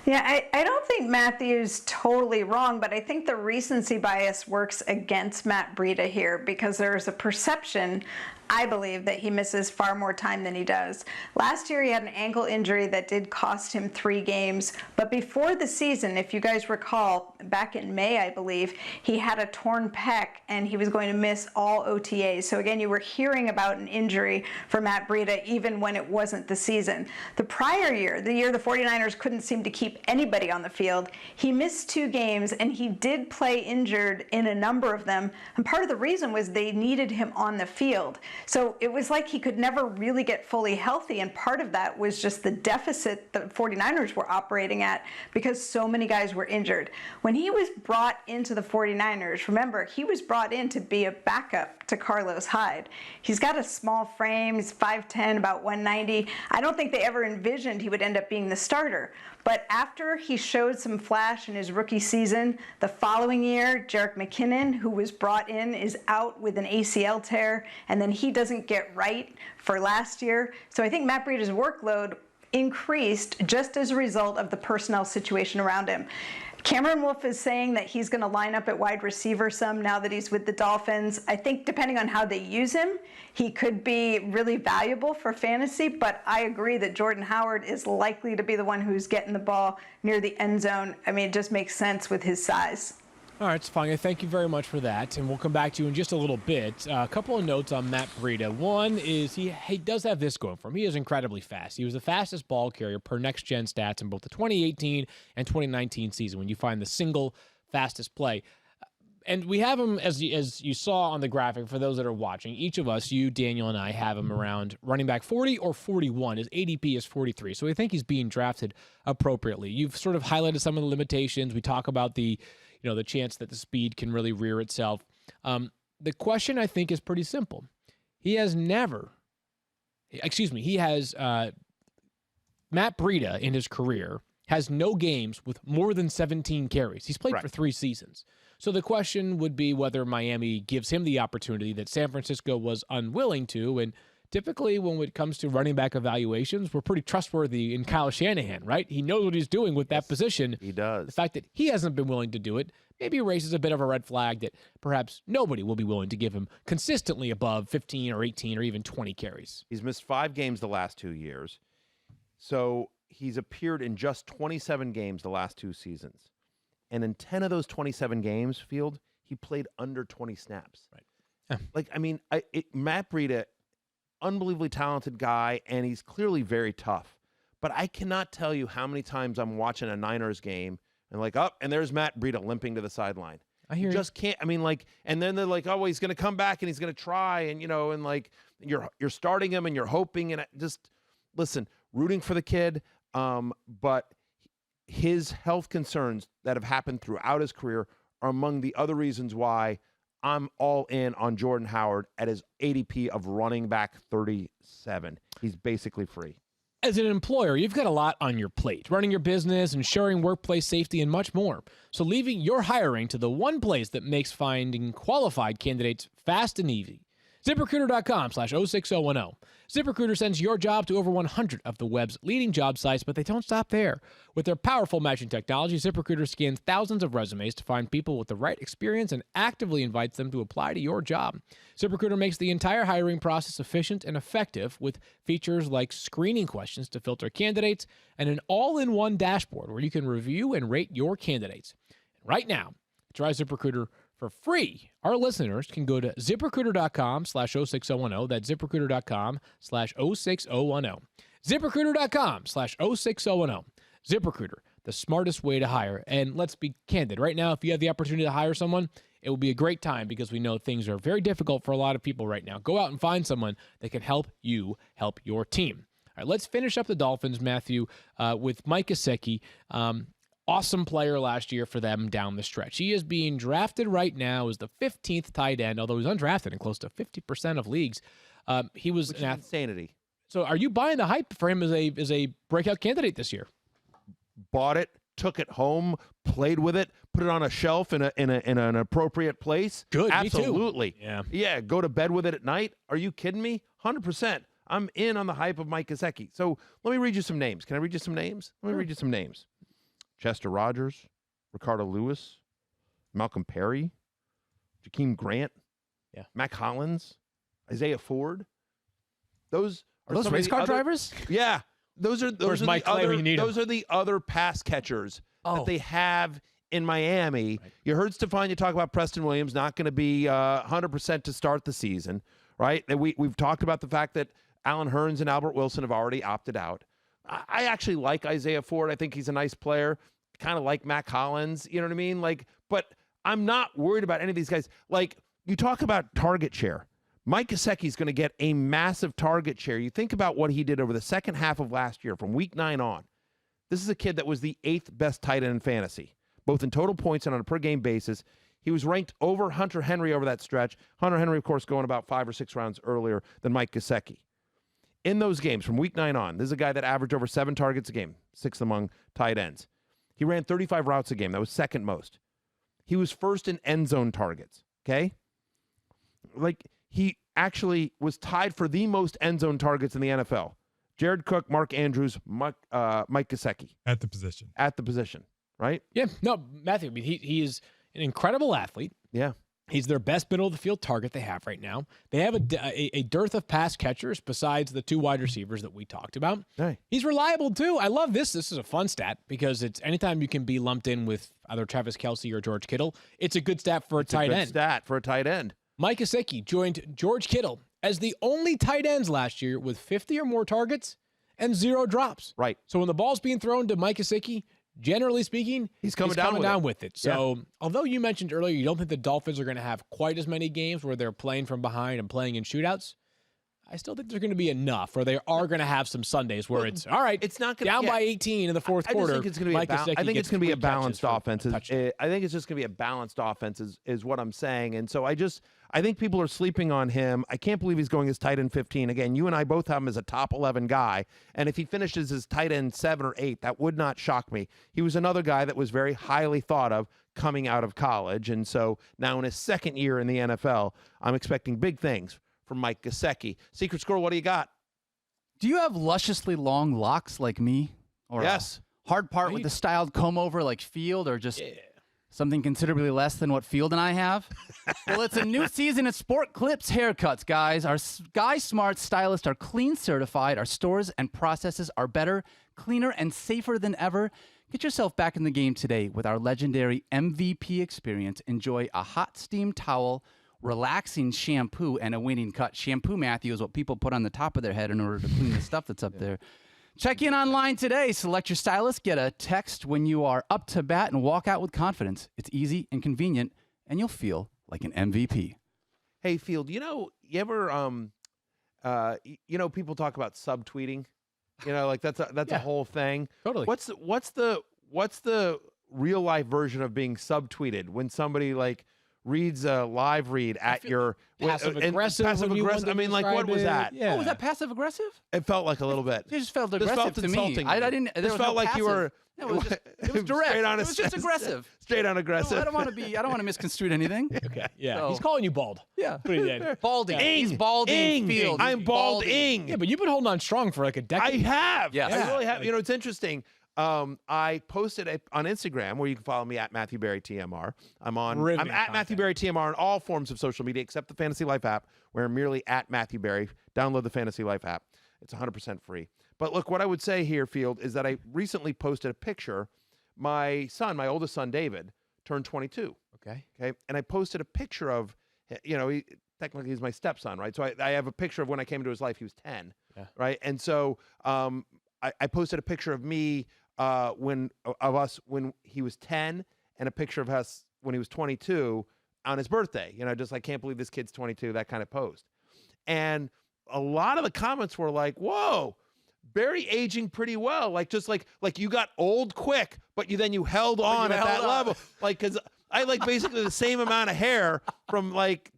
Yeah, I don't think Matthew's totally wrong, but I think the recency bias works against Matt Breida here because there's a perception, I believe, that he misses far more time than he does. Last year, he had an ankle injury that did cost him 3 games, but before the season, if you guys recall, back in May, I believe, he had a torn pec and he was going to miss all OTAs. So again, you were hearing about an injury for Matt Breida even when it wasn't the season. The prior year, the year the 49ers couldn't seem to keep anybody on the field, he missed 2 games and he did play injured in a number of them. And part of the reason was they needed him on the field. So it was like he could never really get fully healthy, and part of that was just the deficit the 49ers were operating at because so many guys were injured. When he was brought into the 49ers, remember, he was brought in to be a backup to Carlos Hyde. He's got a small frame, he's 5'10", about 190. I don't think they ever envisioned he would end up being the starter. But after he showed some flash in his rookie season, the following year, Jerick McKinnon, who was brought in, is out with an ACL tear, and then he doesn't get right for last year. So I think Matt Breida's workload increased just as a result of the personnel situation around him. Cameron Wolfe is saying that he's going to line up at wide receiver some now that he's with the Dolphins. I think depending on how they use him, he could be really valuable for fantasy, but I agree that Jordan Howard is likely to be the one who's getting the ball near the end zone. I mean, it just makes sense with his size. All right, Stephania, thank you very much for that, and we'll come back to you in just a little bit. A couple of notes on Matt Breida. One is he does have this going for him. He is incredibly fast. He was the fastest ball carrier per next-gen stats in both the 2018 and 2019 season when you find the single fastest play. And we have him, as you saw on the graphic, for those that are watching, each of us, you, Daniel, and I, have him around running back 40 or 41. His ADP is 43, so I think he's being drafted appropriately. You've sort of highlighted some of the limitations. We talk about the chance that the speed can really rear itself. The question, I think, is pretty simple. Matt Breida in his career has no games with more than 17 carries. He's played for 3 seasons. So the question would be whether Miami gives him the opportunity that San Francisco was unwilling to, and typically when it comes to running back evaluations, we're pretty trustworthy in Kyle Shanahan, right? He knows what he's doing with that position. He does. The fact that he hasn't been willing to do it maybe raises a bit of a red flag that perhaps nobody will be willing to give him consistently above 15 or 18 or even 20 carries. He's missed 5 games the last 2 years. So he's appeared in just 27 games the last 2 seasons. And in 10 of those 27 games, Field, he played under 20 snaps. Right. Yeah. Like, I mean, Matt Breida, unbelievably talented guy, and he's clearly very tough. But I cannot tell you how many times I'm watching a Niners game and like, oh, and there's Matt Breida limping to the sideline. I hear you. Just can't. I mean, like, and then they're like, oh, well, he's going to come back and he's going to try, and and like you're starting him and you're hoping, and just listen, rooting for the kid, but his health concerns that have happened throughout his career are among the other reasons why I'm all in on Jordan Howard at his ADP of running back 37. He's basically free. As an employer, you've got a lot on your plate, running your business, ensuring workplace safety, and much more. So leaving your hiring to the one place that makes finding qualified candidates fast and easy. ZipRecruiter.com/06010. ZipRecruiter sends your job to over 100 of the web's leading job sites, but they don't stop there. With their powerful matching technology, ZipRecruiter scans thousands of resumes to find people with the right experience and actively invites them to apply to your job. ZipRecruiter makes the entire hiring process efficient and effective with features like screening questions to filter candidates and an all-in-one dashboard where you can review and rate your candidates. Right now, try ZipRecruiter for free. Our listeners can go to ZipRecruiter.com/06010. That's ZipRecruiter.com/06010. ZipRecruiter.com/06010. ZipRecruiter, the smartest way to hire. And let's be candid. Right now, if you have the opportunity to hire someone, it will be a great time because we know things are very difficult for a lot of people right now. Go out and find someone that can help you help your team. All right, let's finish up the Dolphins, Matthew, with Mike Gesicki. Awesome player last year for them down the stretch. He is being drafted right now as the 15th tight end, although he's undrafted in close to 50% of leagues. He was Which is insanity. So are you buying the hype for him as a breakout candidate this year? Bought it, took it home, played with it, put it on a shelf in an appropriate place. Good, absolutely. Me too. Yeah. Go to bed with it at night. Are you kidding me? 100%. I'm in on the hype of Mike Gesicki. So let me read you some names. Can I read you some names? Let me read you some names. Chester Rogers, Ricardo Lewis, Malcolm Perry, Jakeem Grant, Mac Hollins, Isaiah Ford. Those are those race car drivers? Yeah. Those are Mike Clay when you need him? those are the other pass catchers that they have in Miami. Right. You heard Stephania talk about Preston Williams not going to be 100% to start the season, right? And we've talked about the fact that Alan Hearns and Albert Wilson have already opted out. I actually like Isaiah Ford. I think he's a nice player. Kind of like Mac Hollins. You know what I mean? Like, but I'm not worried about any of these guys. Like, you talk about target share. Mike Gesicki is going to get a massive target share. You think about what he did over the second half of last year from week 9 on. This is a kid that was the 8th best tight end in fantasy, both in total points and on a per-game basis. He was ranked over Hunter Henry over that stretch. Hunter Henry, of course, going about 5 or 6 rounds earlier than Mike Gesicki. In those games from week 9 on, this is a guy that averaged over 7 targets a game, 6th among tight ends. He ran 35 routes a game. That was second most. He was first in end zone targets, okay? Like, he actually was tied for the most end zone targets in the NFL. Jared Cook, Mark Andrews, Mike Gesicki. At the position. At the position, right? Yeah. No, Matthew, I mean, he is an incredible athlete. Yeah. He's their best middle-of-the-field target they have right now. They have a dearth of pass catchers besides the 2 wide receivers that we talked about. Hey. He's reliable, too. I love this. This is a fun stat because it's anytime you can be lumped in with either Travis Kelce or George Kittle, it's a good stat for a tight end. Stat for a tight end. Mike Gesicki joined George Kittle as the only tight ends last year with 50 or more targets and 0 drops. Right. So when the ball's being thrown to Mike Gesicki, generally speaking, he's coming down with it. So although you mentioned earlier you don't think the Dolphins are going to have quite as many games where they're playing from behind and playing in shootouts, I still think there's going to be enough where they are going to have some Sundays where it's, all right, it's not down by 18 in the fourth quarter. I think it's going to be a balanced offense. I think it's just going to be a balanced offense is what I'm saying. And so I think people are sleeping on him. I can't believe he's going as tight end 15. Again, you and I both have him as a top 11 guy. And if he finishes as tight end 7 or 8, that would not shock me. He was another guy that was very highly thought of coming out of college. And so now in his second year in the NFL, I'm expecting big things from Mike Gesicki. Secret Squirrel, what do you got? Do you have lusciously long locks like me? Or Yes. a hard part with the styled comb over like Field, or just something considerably less than what Field and I have? Well, it's a new season at Sport Clips Haircuts, guys. Our Guy Smart stylists are clean certified. Our stores and processes are better, cleaner, and safer than ever. Get yourself back in the game today with our legendary MVP experience. Enjoy a hot steam towel, relaxing shampoo, and a winning cut. Shampoo, Matthew, is what people put on the top of their head in order to clean the stuff that's up there. Check in online today. Select your stylist. Get a text when you are up to bat and walk out with confidence. It's easy and convenient, and you'll feel like an MVP. Hey, Field, you ever, people talk about subtweeting. Like that's a whole thing. Totally. What's the real life version of being subtweeted when somebody like reads a live read at your passive aggressive. Passive aggressive. I mean, like, what was that? Yeah. Oh, was that passive aggressive? It felt like a little bit. It just felt This aggressive felt to me. insulting I me. didn't. There This was felt no like you were. passive. It was direct. Straight on It was just aggressive. Straight on aggressive. I don't want to misconstrue anything. Okay. Yeah. So- He's calling you bald. Yeah. What he did. Balding. Ing. He's balding. Ing. Field. I'm balding. Yeah, but you've been holding on strong for like a I decade. have. Yes. I really have. It's interesting. I posted on Instagram, where you can follow me at Matthew Berry TMR. I'm Riveting at Matthew Berry TMR on all forms of social media except the Fantasy Life app, where I'm merely at Matthew Berry. Download the Fantasy Life app. It's 100% free. But look, what I would say here, Field, is that I recently posted a picture. My oldest son, David, turned 22. Okay. Okay. And I posted a picture of, technically he's my stepson, right? So I have a picture of when I came into his life. He was 10, right? And so I posted a picture of me when he was 10, and a picture of us when he was 22 on his birthday. Just like, can't believe this kid's 22, that kind of post. And a lot of the comments were like, whoa, Barry aging pretty well. Like, just like you got old quick, but you held on at that level. Like, because I like basically the same amount of hair from like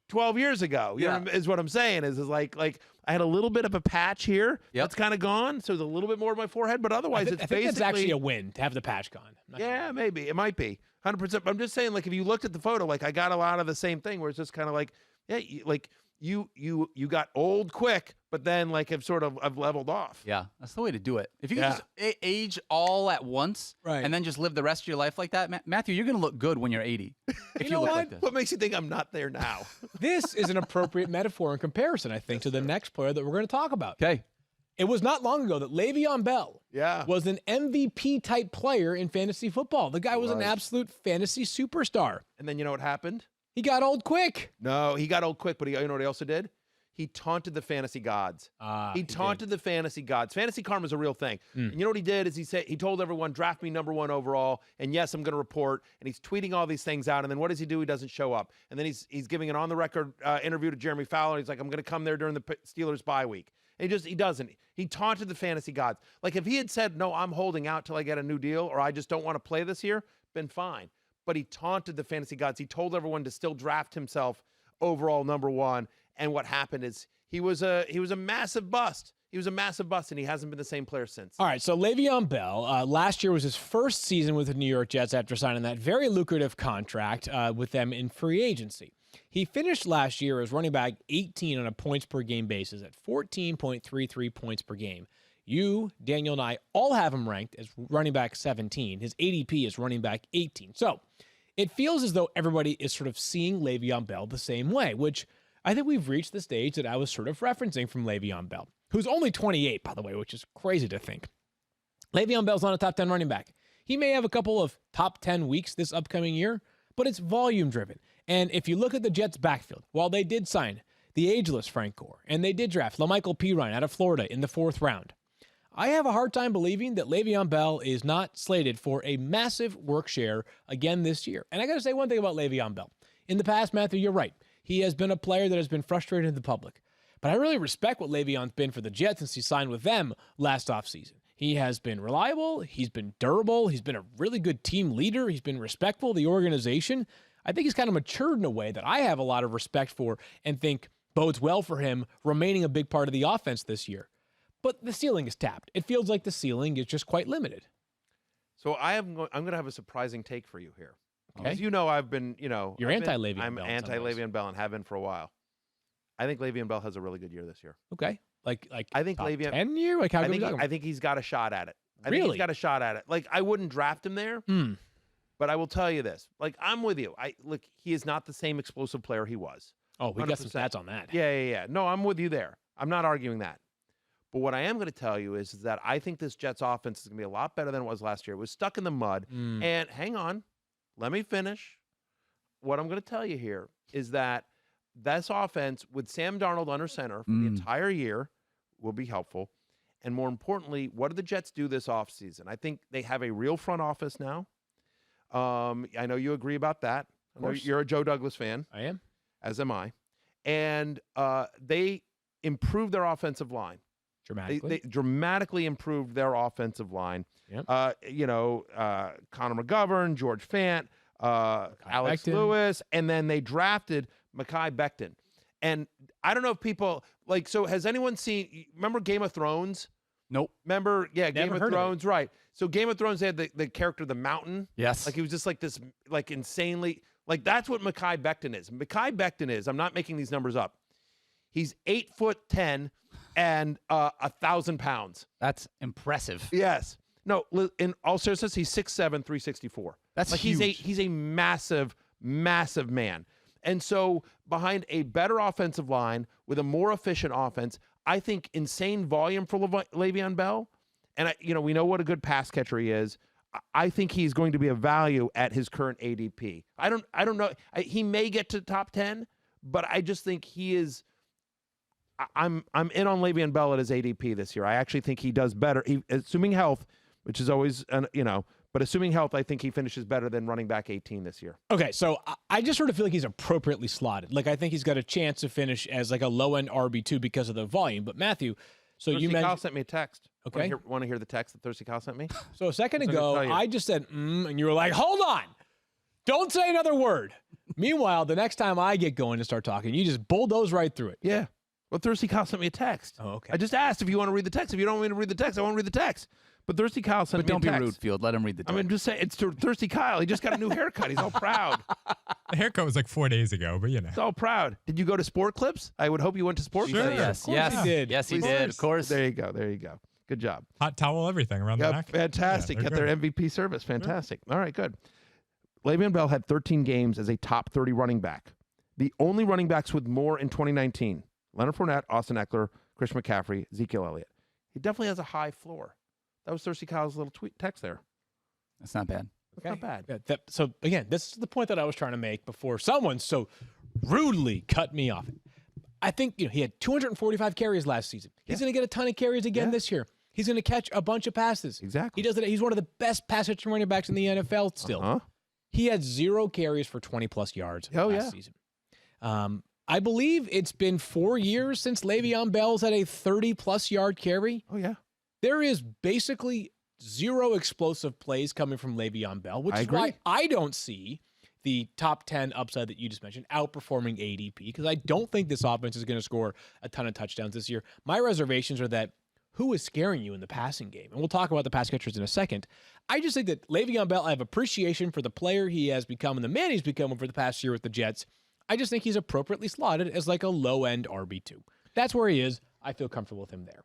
12 years ago. You know, is what I'm saying is like I had a little bit of a patch here. That's kind of gone. So there's a little bit more of my forehead, but otherwise I think basically it's actually a win to have the patch gone. Yeah, maybe. It might be 100%. But I'm just saying, like, if you looked at the photo, like, I got a lot of the same thing where it's just kind of like, yeah, you got old quick, but then like I've leveled off. Yeah, that's the way to do it. If you can just age all at once, right, and then just live the rest of your life like that, Matthew, you're going to look good when you're 80. If you look like this. What makes you think I'm not there now? This is an appropriate metaphor in comparison, I think, to the next player that we're going to talk about. Okay. It was not long ago that Le'Veon Bell was an MVP-type player in fantasy football. The guy was an absolute fantasy superstar. And then you know what happened? He got old quick. No, he got old quick, but you know what he also did? He taunted the fantasy gods. He taunted the fantasy gods. Fantasy karma is a real thing. And you know what he did is he told everyone, draft me #1 overall, and yes, I'm going to report. And he's tweeting all these things out. And then what does he do? He doesn't show up. And then he's giving an on-the-record interview to Jeremy Fowler. He's like, I'm going to come there during the Steelers bye week. And he doesn't. He taunted the fantasy gods. Like, if he had said, no, I'm holding out till I get a new deal, or I just don't want to play this year, been fine. But he taunted the fantasy gods. He told everyone to still draft himself overall #1. And what happened is he was a massive bust. He was a massive bust, and he hasn't been the same player since. All right, so Le'Veon Bell, last year was his first season with the New York Jets after signing that very lucrative contract with them in free agency. He finished last year as running back 18 on a points-per-game basis at 14.33 points per game. You, Daniel, and I all have him ranked as running back 17. His ADP is running back 18. So it feels as though everybody is sort of seeing Le'Veon Bell the same way, which I think we've reached the stage that I was sort of referencing from Le'Veon Bell, who's only 28, by the way, which is crazy to think. Le'Veon Bell's not a top 10 running back. He may have a couple of top 10 weeks this upcoming year, but it's volume-driven. And if you look at the Jets' backfield, while they did sign the ageless Frank Gore, and they did draft LaMichael Pirine out of Florida in the 4th round, I have a hard time believing that Le'Veon Bell is not slated for a massive work share again this year. And I got to say one thing about Le'Veon Bell. In the past, Matthew, you're right. He has been a player that has been frustrated in the public. But I really respect what Le'Veon's been for the Jets since he signed with them last offseason. He has been reliable. He's been durable. He's been a really good team leader. He's been respectful of the organization. I think he's kind of matured in a way that I have a lot of respect for and think bodes well for him remaining a big part of the offense this year. But the ceiling is tapped. It feels like the ceiling is just quite limited. So I'm going to have a surprising take for you here. Okay. As you know, I've been, You're anti-Le'Veon Bell. I'm anti-Le'Veon Bell and have been for a while. I think Le'Veon Bell has a really good year this year. Okay. Like I think top Le'Veon 10 year? Like how I good think are we talking? I think he's got a shot at it. I think Really? he's got a shot at it. Like I wouldn't draft him there, but I will tell you this. Like I'm with you. Look, he is not the same explosive player he was. Oh, we got some 100%. stats on that. Yeah. No, I'm with you there. I'm not arguing that. But what I am going to tell you is that I think this Jets offense is going to be a lot better than it was last year. It was stuck in the mud. And hang on, let me finish. What I'm going to tell you here is that this offense with Sam Darnold under center for the entire year will be helpful. And more importantly, what do the Jets do this offseason? I think they have a real front office now. I know you agree about that. I know you're a Joe Douglas fan. I am. As am I. And they improved their offensive line. Dramatically. They dramatically improved their offensive line. Yep. Connor McGovern, George Fant, Alex Becton. Lewis, and then they drafted Mekhi Becton. And I don't know if people so has anyone seen, remember Game of Thrones? Nope. Remember, Game Never of heard of it. Thrones, right. So Game of Thrones, they had the character, the Mountain. Yes. Like he was just like this, like insanely, like that's what Mekhi Becton is. Mekhi Becton is, I'm not making these numbers up. He's 8'10" and 1,000 pounds. That's impressive. Yes. No, in all seriousness, he's 6'7", 364. That's like huge. he's a massive, massive man. And so behind a better offensive line with a more efficient offense, I think insane volume for Le'Veon Bell. And we know what a good pass catcher he is. I think he's going to be a value at his current ADP. I don't know. He may get to top 10, but I just think he is. I'm in on Le'Veon Bell at his ADP this year. I actually think he does better, assuming health, which is always but assuming health, I think he finishes better than running back 18 this year. Okay, so I just sort of feel like he's appropriately slotted. Like I think he's got a chance to finish as like a low-end RB2 because of the volume. But Matthew, so Thirsty you Kyle mentioned sent me a text. Okay. Want to hear the text that Thirsty Kyle sent me? so a second That's what I'm ago gonna tell you. I just said and you were like, hold on, don't say another word. Meanwhile, the next time I get going and start talking, you just bulldoze right through it. Yeah. Well, Thirsty Kyle sent me a text. Oh, okay. I just asked if you want to read the text. If you don't want me to read the text, I won't read the text. But Thirsty Kyle sent But me don't a be text. rude, Field. Let him read the text. I mean, just say it's to Thirsty Kyle. He just got a new haircut. He's all proud. The haircut was like 4 days ago, but He's all proud. Did you go to Sport Clips? I would hope you went to Sport Sure. Clips. Yes, course yes, he did. Yes, he Please. did. Of course. There you go. Good job. hot towel, everything around the Yeah, neck. fantastic. Yeah, Get they're their good. MVP service. Fantastic. All right, good. Le'Veon Bell had 13 games as a top 30 running back. The only running backs with more in 2019, Leonard Fournette, Austin Eckler, Chris McCaffrey, Ezekiel Elliott. He definitely has a high floor. That was Thirsty Kyle's little text there. That's not bad. That's not bad. Yeah, so again, this is the point that I was trying to make before someone so rudely cut me off. I think he had 245 carries last season. He's going to get a ton of carries again this year. He's going to catch a bunch of passes. Exactly. He does it. He's one of the best pass catching running backs in the NFL still. Uh-huh. He had 0 carries for 20-plus yards last season. I believe it's been 4 years since Le'Veon Bell's had a 30-plus yard carry. Oh, yeah. There is basically 0 explosive plays coming from Le'Veon Bell, which I is agree. why I don't see the top 10 upside that you just mentioned outperforming ADP, because I don't think this offense is going to score a ton of touchdowns this year. My reservations are that who is scaring you in the passing game? And we'll talk about the pass catchers in a second. I just think that Le'Veon Bell, I have appreciation for the player he has become and the man he's become over the past year with the Jets. I just think he's appropriately slotted as like a low-end RB2. That's where he is. I feel comfortable with him there.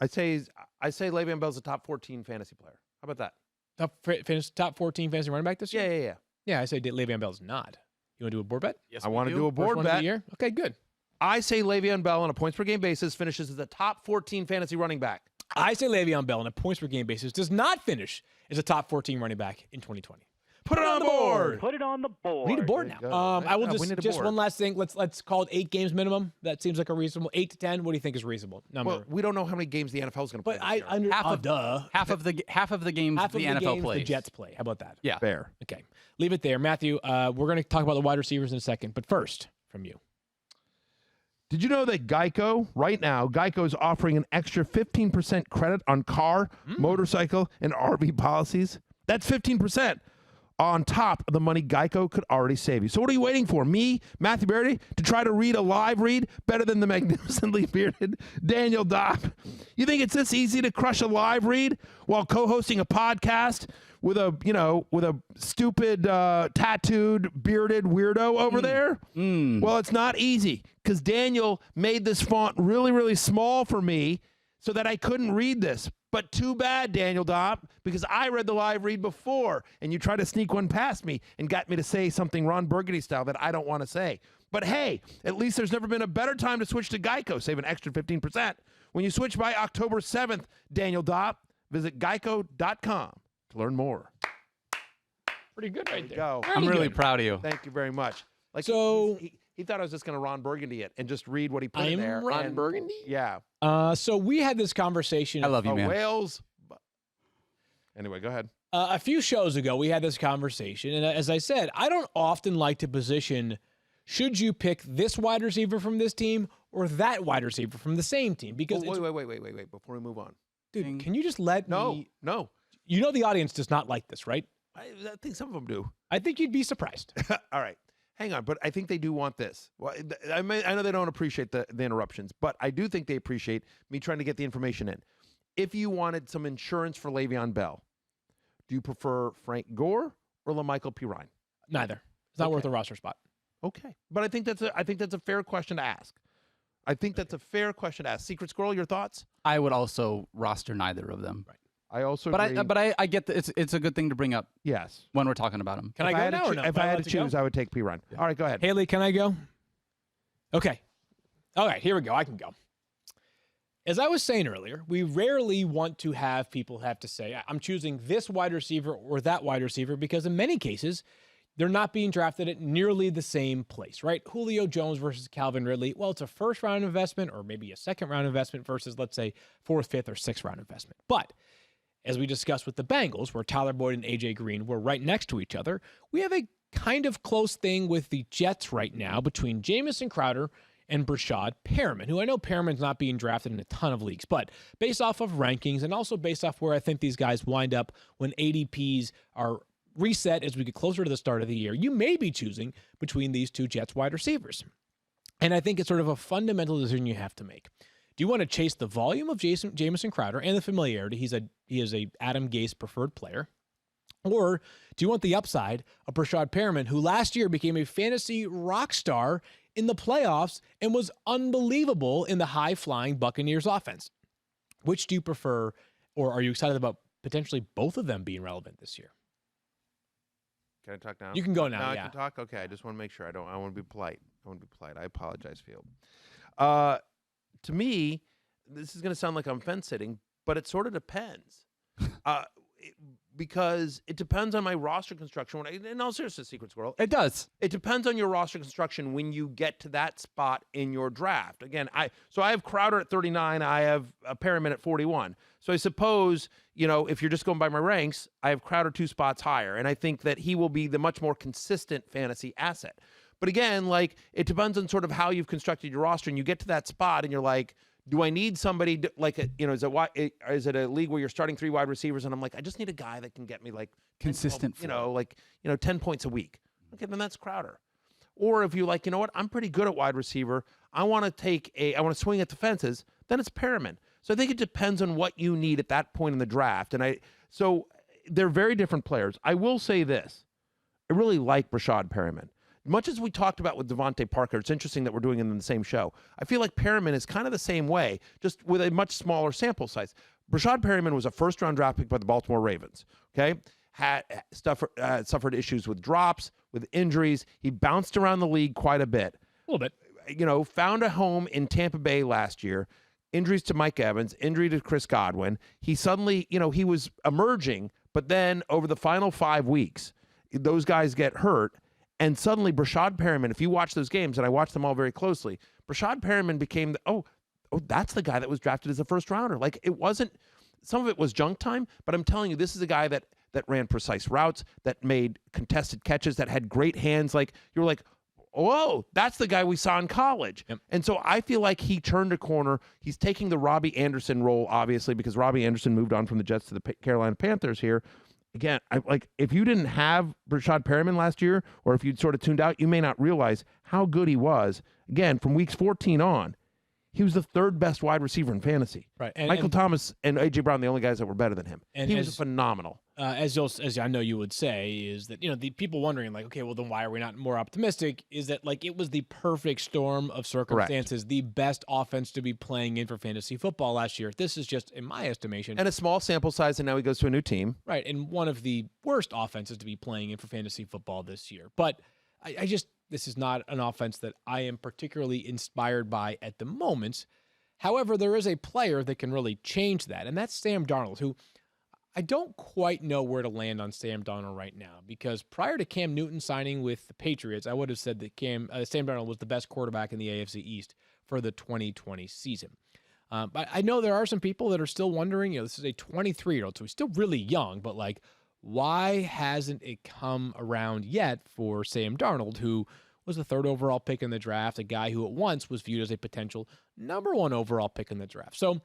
I say Le'Veon Bell's a top 14 fantasy player. How about that? Top 14 fantasy running back this year? Yeah. Yeah, I say Le'Veon Bell's not. You want to do a board bet? Yes, I want to do a First board one of the bet. year? Okay, good. I say Le'Veon Bell on a points per game basis finishes as a top 14 fantasy running back. I say Le'Veon Bell on a points per game basis does not finish as a top 14 running back in 2020. Put it on the board. Put it on the board. We need a board There now. you go. I will Yeah, we need a just board. one last thing. Let's call it 8 games minimum. That seems like a reasonable 8 to 10. What do you think is reasonable number? Well, we don't know how many games the NFL is going to play. but I under Half of duh. half of the games Half of the the NFL games plays. the Jets play. How about that? Yeah. fair. Okay. Leave it there, Matthew. We're going to talk about the wide receivers in a second, but first from you. Did you know that Geico, right now, Geico is offering an extra 15% credit on car, motorcycle, and RV policies? That's 15% on top of the money Geico could already save you. So what are you waiting for? Me, Matthew Berry, to try to read a live read better than the magnificently bearded Daniel Dopp? You think it's this easy to crush a live read while co-hosting a podcast with a stupid tattooed bearded weirdo over there? Well, it's not easy because Daniel made this font really, really small for me so that I couldn't read this. But too bad, Daniel Dopp, because I read the live read before, and you tried to sneak one past me and got me to say something Ron Burgundy style that I don't want to say. But hey, at least there's never been a better time to switch to Geico. Save an extra 15%. When you switch by October 7th, Daniel Dopp, visit geico.com to learn more. Pretty good right there. Go. I'm really proud of you. Thank you very much. Like So- he thought I was just going to Ron Burgundy it and just read what he put in I'm there. Ron and- Burgundy? Yeah. So we had this conversation I love you, man. Wales. Anyway, go ahead. a few shows ago. We had this conversation, and as I said, I don't often like to position. Should you pick this wide receiver from this team or that wide receiver from the same team? Because Oh, wait. Before we move on. dude, can you just let me? No. You know the audience does not like this, right? I think some of them do. I think you'd be surprised. All right. Hang on, but I think they do want this. Well, I know they don't appreciate the interruptions, but I do think they appreciate me trying to get the information in. If you wanted some insurance for Le'Veon Bell, do you prefer Frank Gore or LaMichael Pirine? Neither. It's not worth a roster spot. Okay, but I think that's a fair question to ask. I think that's a fair question to ask. Secret Squirrel, your thoughts? I would also roster neither of them. Right. I also But agree. I get that it's a good thing to bring up Yes. when we're talking about them. Can I go now or no? If Am I had allowed to go? choose, I would take Pirine. All right, go ahead. Haley, can I go? Okay. All right, here we go. I can go. As I was saying earlier, we rarely want to have people have to say, I'm choosing this wide receiver or that wide receiver, because in many cases, they're not being drafted at nearly the same place, right? Julio Jones versus Calvin Ridley. Well, it's a first-round investment or maybe a second-round investment versus, let's say, fourth, fifth, or sixth-round investment. But as we discussed with the Bengals, where Tyler Boyd and A.J. Green were right next to each other, we have a kind of close thing with the Jets right now between Jamison Crowder and Brashad Perriman, who I know Perriman's not being drafted in a ton of leagues, but based off of rankings and also based off where I think these guys wind up when ADPs are reset as we get closer to the start of the year, you may be choosing between these two Jets wide receivers. And I think it's sort of a fundamental decision you have to make. Do you want to chase the volume of Jamison Crowder and the familiarity? He is a Adam Gase preferred player. Or do you want the upside of Brashad Perriman, who last year became a fantasy rock star in the playoffs and was unbelievable in the high-flying Buccaneers offense? Which do you prefer, or are you excited about potentially both of them being relevant this year? Can I talk now? You can go now, Now yeah. I can talk? Okay, I just want to make sure. I want to be polite. I apologize, Field. To me, this is going to sound like I'm fence-sitting, but it sort of depends. Because it depends on my roster construction. In all seriousness, Secret Squirrel, It does. it depends on your roster construction when you get to that spot in your draft. Again, I have Crowder at 39. I have Perriman at 41. So I suppose, if you're just going by my ranks, I have Crowder 2 spots higher. And I think that he will be the much more consistent fantasy asset. But again, it depends on sort of how you've constructed your roster. And you get to that spot and you're like, do I need somebody is it a league where you're starting 3 wide receivers? And I'm like, I just need a guy that can get me Consistent 10 points a week. Okay, then that's Crowder. Or if you I'm pretty good at wide receiver. I want to swing at the fences. Then it's Perriman. So I think it depends on what you need at that point in the draft. So they're very different players. I will say this. I really like Brashad Perriman. Much as we talked about with Devante Parker, it's interesting that we're doing it in the same show. I feel like Perriman is kind of the same way, just with a much smaller sample size. Brashad Perriman was a first-round draft pick by the Baltimore Ravens, okay? Suffered issues with drops, with injuries. He bounced around the league quite a bit. A little bit. Found a home in Tampa Bay last year. Injuries to Mike Evans, injury to Chris Godwin. He suddenly, he was emerging, but then over the final 5 weeks, those guys get hurt. And suddenly Brashad Perriman, if you watch those games, and I watched them all very closely, Brashad Perriman became, that's the guy that was drafted as a first rounder. It wasn't, some of it was junk time, but I'm telling you, this is a guy that ran precise routes, that made contested catches, that had great hands. You're like, whoa, that's the guy we saw in college. Yep. And so I feel like he turned a corner. He's taking the Robbie Anderson role, obviously, because Robbie Anderson moved on from the Jets to the Carolina Panthers here. again, if you didn't have Rashad Perriman last year, or if you'd sort of tuned out, you may not realize how good he was. Again, from weeks 14 on, he was the third best wide receiver in fantasy. Right. Michael Thomas and A.J. Brown, the only guys that were better than him. And he was phenomenal. As I know you would say, is that, the people wondering, like, okay, well, then why are we not more optimistic? Is that, like, it was the perfect storm of circumstances, the best offense to be playing in for fantasy football last year. This is just, in my estimation. And a small sample size, and now he goes to a new team. Right, and one of the worst offenses to be playing in for fantasy football this year. But this is not an offense that I am particularly inspired by at the moment. However, there is a player that can really change that, and that's Sam Darnold, who I don't quite know where to land on Sam Darnold right now, because prior to Cam Newton signing with the Patriots, I would have said that Sam Darnold was the best quarterback in the AFC East for the 2020 season. But I know there are some people that are still wondering, this is a 23-year-old, so he's still really young, but why hasn't it come around yet for Sam Darnold, who was the third overall pick in the draft, a guy who at once was viewed as a potential number one overall pick in the draft. So,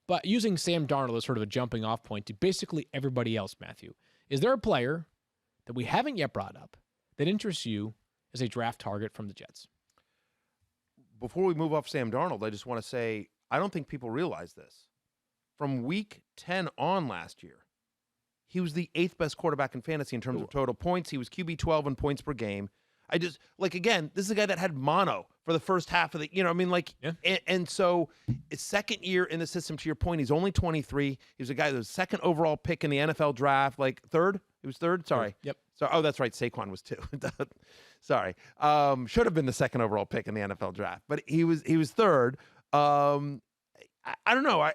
but using Sam Darnold as sort of a jumping off point to basically everybody else, Matthew, is there a player that we haven't yet brought up that interests you as a draft target from the Jets? Before we move off Sam Darnold, I just want to say, I don't think people realize this. From week 10 on last year, he was the 8th best quarterback in fantasy in terms of total points. He was QB 12 in points per game. Again, this is a guy that had mono for the first half of the, and so his second year in the system, to your point, he's only 23. He was a guy that was second overall pick in the NFL draft, third? He was third? Sorry. Yep. So, that's right. Saquon was 2. Sorry. Should have been the second overall pick in the NFL draft, but he was third. I don't know.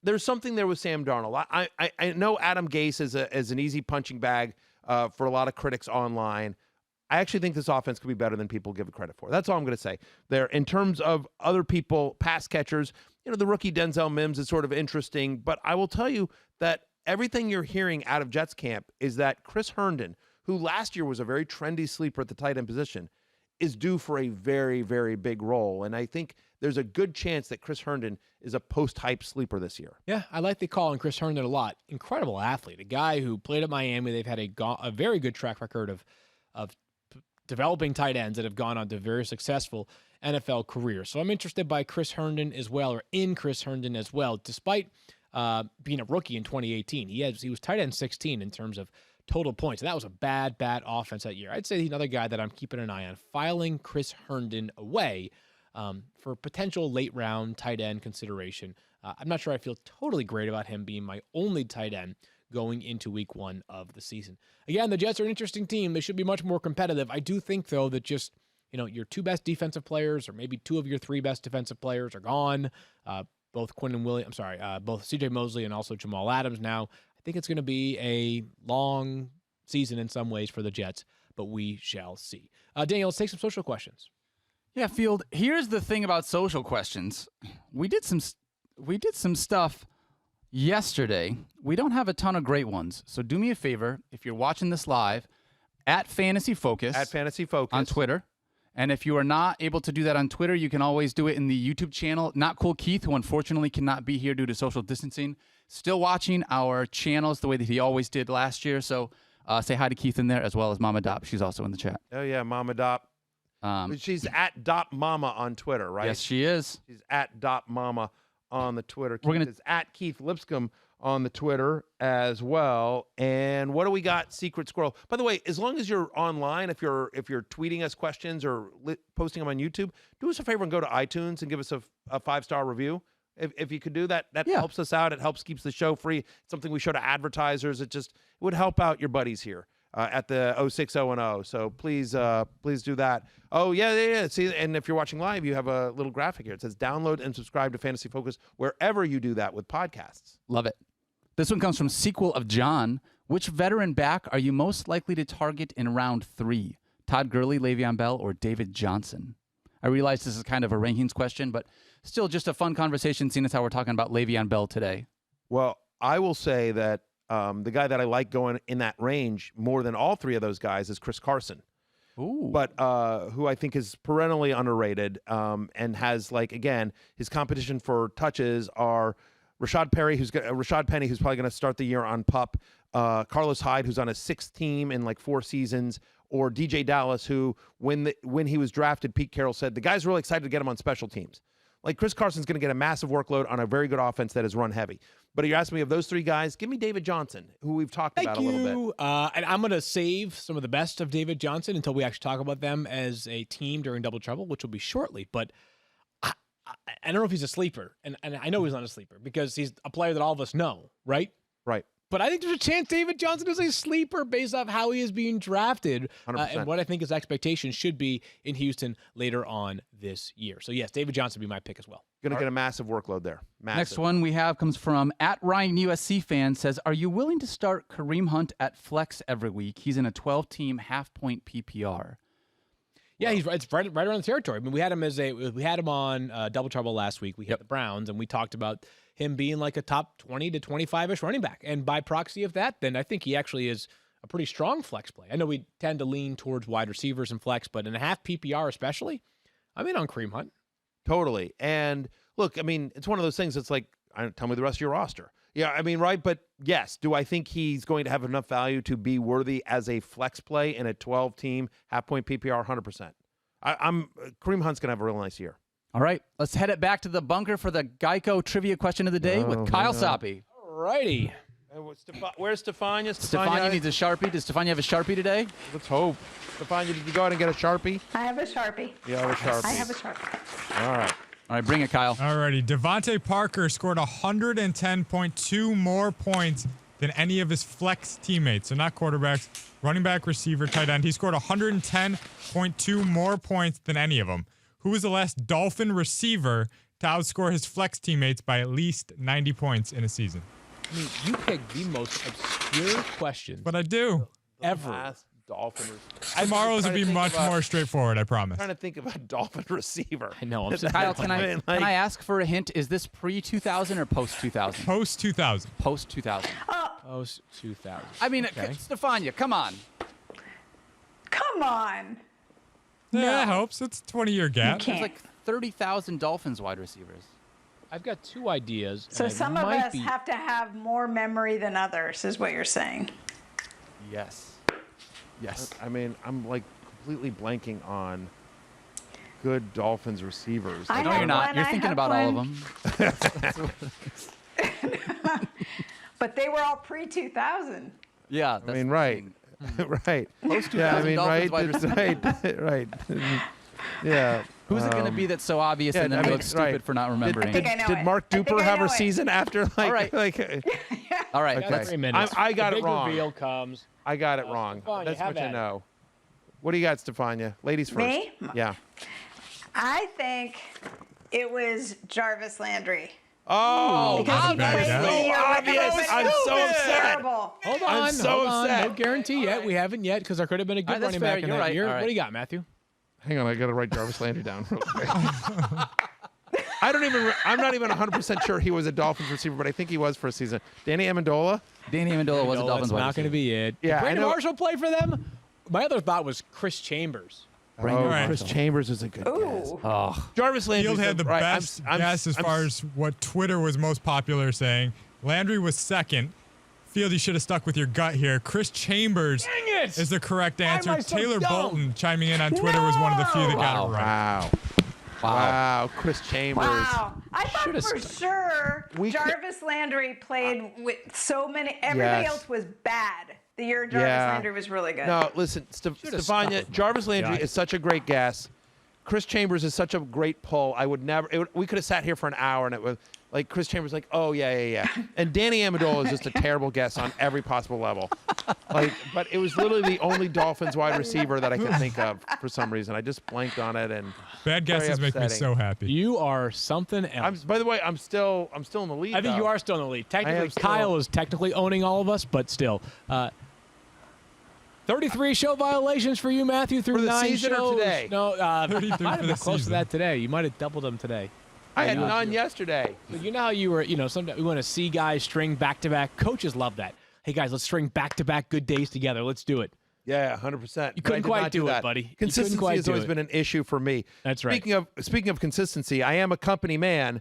There's something there with Sam Darnold. I know Adam Gase is an easy punching bag for a lot of critics online. I actually think this offense could be better than people give it credit for. That's all I'm going to say there. In terms of other people, pass catchers, the rookie Denzel Mims is sort of interesting, but I will tell you that everything you're hearing out of Jets camp is that Chris Herndon, who last year was a very trendy sleeper at the tight end position, is due for a very, very big role. And I think there's a good chance that Chris Herndon is a post-hype sleeper this year. Yeah, I like the call on Chris Herndon a lot. Incredible athlete, a guy who played at Miami. They've had a very good track record of developing tight ends that have gone on to very successful NFL careers. So I'm interested by Chris Herndon as well, or in Chris Herndon as well, despite being a rookie in 2018. He was tight end 16 in terms of total points, and that was a bad offense that year. I'd say he's another guy that I'm keeping an eye on, filing Chris Herndon away for potential late-round tight end consideration. I'm not sure I feel totally great about him being my only tight end going into week 1 of the season. Again, the Jets are an interesting team. They should be much more competitive. I do think, though, that just, your 2 best defensive players, or maybe 2 of your 3 best defensive players are gone. Both CJ Mosley and also Jamal Adams now. I think it's going to be a long season in some ways for the Jets, but we shall see. Daniel, let's take some social questions. Yeah, Field, here's the thing about social questions. We did some stuff yesterday. We don't have a ton of great ones. So do me a favor, if you're watching this live, at Fantasy Focus on Twitter. And if you are not able to do that on Twitter, you can always do it in the YouTube channel. Not Cool Keith, who unfortunately cannot be here due to social distancing, still watching our channels the way that he always did last year. So say hi to Keith in there, as well as Mama Dopp. She's also in the chat. Oh, yeah, Mama Dopp. She's at Dopp Mama on Twitter, right? Yes, she is. She's at Dopp Mama on the Twitter. Keith is at Keith Lipscomb on the Twitter as well. And what do we got? Secret Squirrel. By the way, as long as you're online, if you're tweeting us questions or posting them on YouTube, do us a favor and go to iTunes and give us a 5-star review. If you could do that, helps us out. It keeps the show free. It's something we show to advertisers. It would help out your buddies here at the 060 So please do that. Oh, yeah. See, and if you're watching live, you have a little graphic here. It says download and subscribe to Fantasy Focus wherever you do that with podcasts. Love it. This one comes from Sequel of John. Which veteran back are you most likely to target in round 3? Todd Gurley, Le'Veon Bell, or David Johnson? I realize this is kind of a rankings question, but still just a fun conversation, seeing as how we're talking about Le'Veon Bell today. Well, I will say that the guy that I like going in that range more than all 3 of those guys is Chris Carson. Ooh. But who I think is perennially underrated and has, again, his competition for touches are Rashad Penny, who's probably going to start the year on PUP, Carlos Hyde, who's on a 6th team in like 4 seasons, or DJ Dallas, who when he was drafted, Pete Carroll said the guy's really excited to get him on special teams. Like Chris Carson's going to get a massive workload on a very good offense that is run heavy. But you're asking me of those 3 guys, give me David Johnson, who we've talked about a little bit. And I'm going to save some of the best of David Johnson until we actually talk about them as a team during Double Trouble, which will be shortly. But I don't know if he's a sleeper. And I know he's not a sleeper because he's a player that all of us know, right? Right. But I think there's a chance David Johnson is a sleeper based off how he is being drafted and what I think his expectations should be in Houston later on this year. So, yes, David Johnson would be my pick as well. Going to get a massive workload there. Massive. Next one we have comes from @RyanUSC fan, says, are you willing to start Kareem Hunt at flex every week? He's in a 12-team half-point PPR. Yeah, it's right around the territory. I mean, we had him on Double Trouble last week. We hit the Browns, and we talked about him being like a top 20 to 25-ish running back. And by proxy of that, then I think he actually is a pretty strong flex play. I know we tend to lean towards wide receivers and flex, but in a half PPR especially, I'm in on Kareem Hunt. Totally. And look, I mean, it's one of those things that's like, tell me the rest of your roster. Yeah, I mean, right? But yes, do I think he's going to have enough value to be worthy as a flex play in a 12-team half-point PPR? 100%. Kareem Hunt's going to have a real nice year. All right, let's head it back to the bunker for the Geico trivia question of the day with Kyle Soppe. All righty. Where's Stephania? Stephania needs a Sharpie. Does Stephania have a Sharpie today? Let's hope. Stephania, did you go out and get a Sharpie? I have a Sharpie. You have a Sharpie. I have a Sharpie. All right. All right, bring it, Kyle. All righty. Devante Parker scored 110.2 more points than any of his flex teammates. So not quarterbacks, running back, receiver, tight end. He scored 110.2 more points than any of them. Who was the last Dolphin receiver to outscore his flex teammates by at least 90 points in a season? I mean, you picked the most obscure questions But I do. ever. Last Dolphin. Tomorrow's will be much more straightforward, I promise. I'm trying to think of a Dolphin receiver. I know. I'm Kyle, can I ask for a hint? Is this pre-2000 or post-2000? Post-2000. Post-2000. Post 2000. I mean, Okay. Stephania, come on. Come on. Yeah, that helps. It's a 20-year gap. can't. There's like 30,000 Dolphins wide receivers. I've got 2 ideas. So and I some of might us be- have to have more memory than others, is what you're saying. Yes. Yes. I mean, I'm like completely blanking on good Dolphins receivers. I No, have you're not. one, You're I thinking have about all of one. them. But they were all pre-2000. Yeah. I mean, right. Right. Yeah, I mean, Dolphins right. wide Right. Right. Yeah. Who's it going to be that's so obvious and then I we mean, look stupid for not remembering? think I know Did it. Mark I think Duper I have know a it. season after? Like, All right. All right. Okay. Let's, 3 minutes. I got the it big wrong. reveal comes. I got it wrong. Stephania, That's have what you at it. know. What do you got, Stephania? Ladies first. Me? Yeah. I think it was Jarvis Landry. Oh, Because he bad played guess. the year with Obvious. the I'm so Dolphins. upset. Terrible. Hold on. I'm so hold on. upset. No guarantee yet. We haven't yet because there could have been a good All right, that's running fair. back in You're that right. year. All right. What do you got, Matthew? Hang on, I got to write Jarvis Landry down real quick. I'm not even 100% sure he was a Dolphins receiver, but I think he was for a season. Danny Amendola? Danny Amendola was a No, Dolphins that's wide not going to receiver. be it. Yeah, Did I Brandon know- Marshall play for them? My other thought was Chris Chambers. Oh, Right. Chris Chambers is a good guess. Ooh. Oh. Jarvis Landry Field had the right, best guess as far as what Twitter was most popular saying. Landry was second. Field, you should have stuck with your gut here. Chris Chambers Dang it! is the correct am answer. I so Taylor dumb? Bolton chiming in on Twitter was one of the few that got it right. Wow. Wow. Chris Chambers. Wow. I thought Should've for stuck. sure We could- Jarvis Landry played with so many. Everybody Yes. else was bad. The year Jarvis Yeah. Landry was really good. No, listen, stuck Stephania, with my Jarvis Landry gut. is such a great guess. Chris Chambers is such a great pull. I would never. We could have sat here for an hour and it was like Chris Chambers, like, oh yeah. And Danny Amendola is just a terrible guess on every possible level. Like, but it was literally the only Dolphins wide receiver that I could think of for some reason. I just blanked on it, and Bad guesses make me upsetting. so happy. You are something else. by the way, I'm still in the lead. I think though. you are still in the lead. Technically, am still- Kyle is technically owning all of us, but still. 33 show violations for you, Matthew, through For the 9 season or shows. today? No, 33 might for have the been close to season. that today. You might have doubled them today. I had none yesterday. So you know how you were, sometimes we want to see guys string back-to-back. Coaches love that. Hey, guys, let's string back-to-back good days together. Let's do it. Yeah, 100%. You But I couldn't did quite not do it, that. buddy. You couldn't Consistency quite has do always it. been an issue for me. That's right. Speaking of consistency, I am a company man.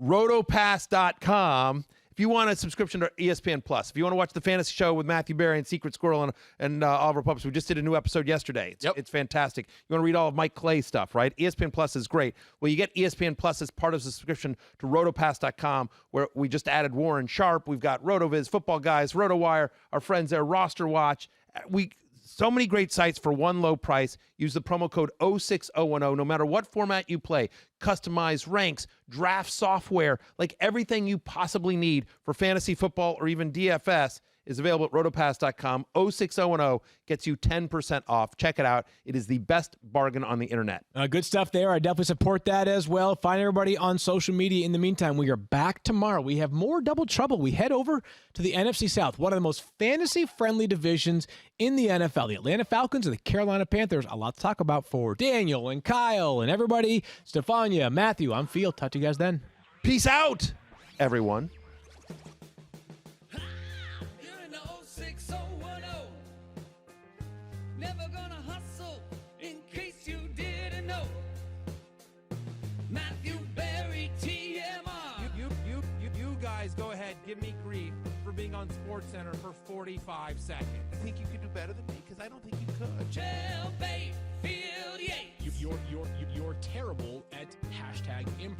Rotopass.com. If you want a subscription to ESPN Plus, if you want to watch the fantasy show with Matthew Berry and Secret Squirrel and Oliver Pups, we just did a new episode yesterday. It's fantastic. You want to read all of Mike Clay stuff, right? ESPN Plus is great. Well, you get ESPN Plus as part of the subscription to rotopass.com, where we just added Warren Sharp. We've got RotoViz, Football Guys, RotoWire, our friends there, Roster Watch. So many great sites for one low price. Use the promo code 06010 no matter what format you play. Customized ranks, draft software, like everything you possibly need for fantasy football or even DFS is available at rotopass.com. 06010 gets you 10% off. Check it out. It is the best bargain on the internet. Good stuff there. I definitely support that as well. Find everybody on social media. In the meantime, we are back tomorrow. We have more Double Trouble. We head over to the NFC South, one of the most fantasy-friendly divisions in the NFL. The Atlanta Falcons and the Carolina Panthers. A lot to talk about for Daniel and Kyle and everybody. Stephania, Matthew, I'm Phil. Talk to you guys then. Peace out, everyone. You're in the 06010. Never gonna hustle in case you didn't know. Matthew Berry, TMR. You guys go ahead. Give me grief for being on SportsCenter for 45 seconds. I think you could do better than me because I don't think you could. Jailbait, Field Yates. You're terrible at #improv.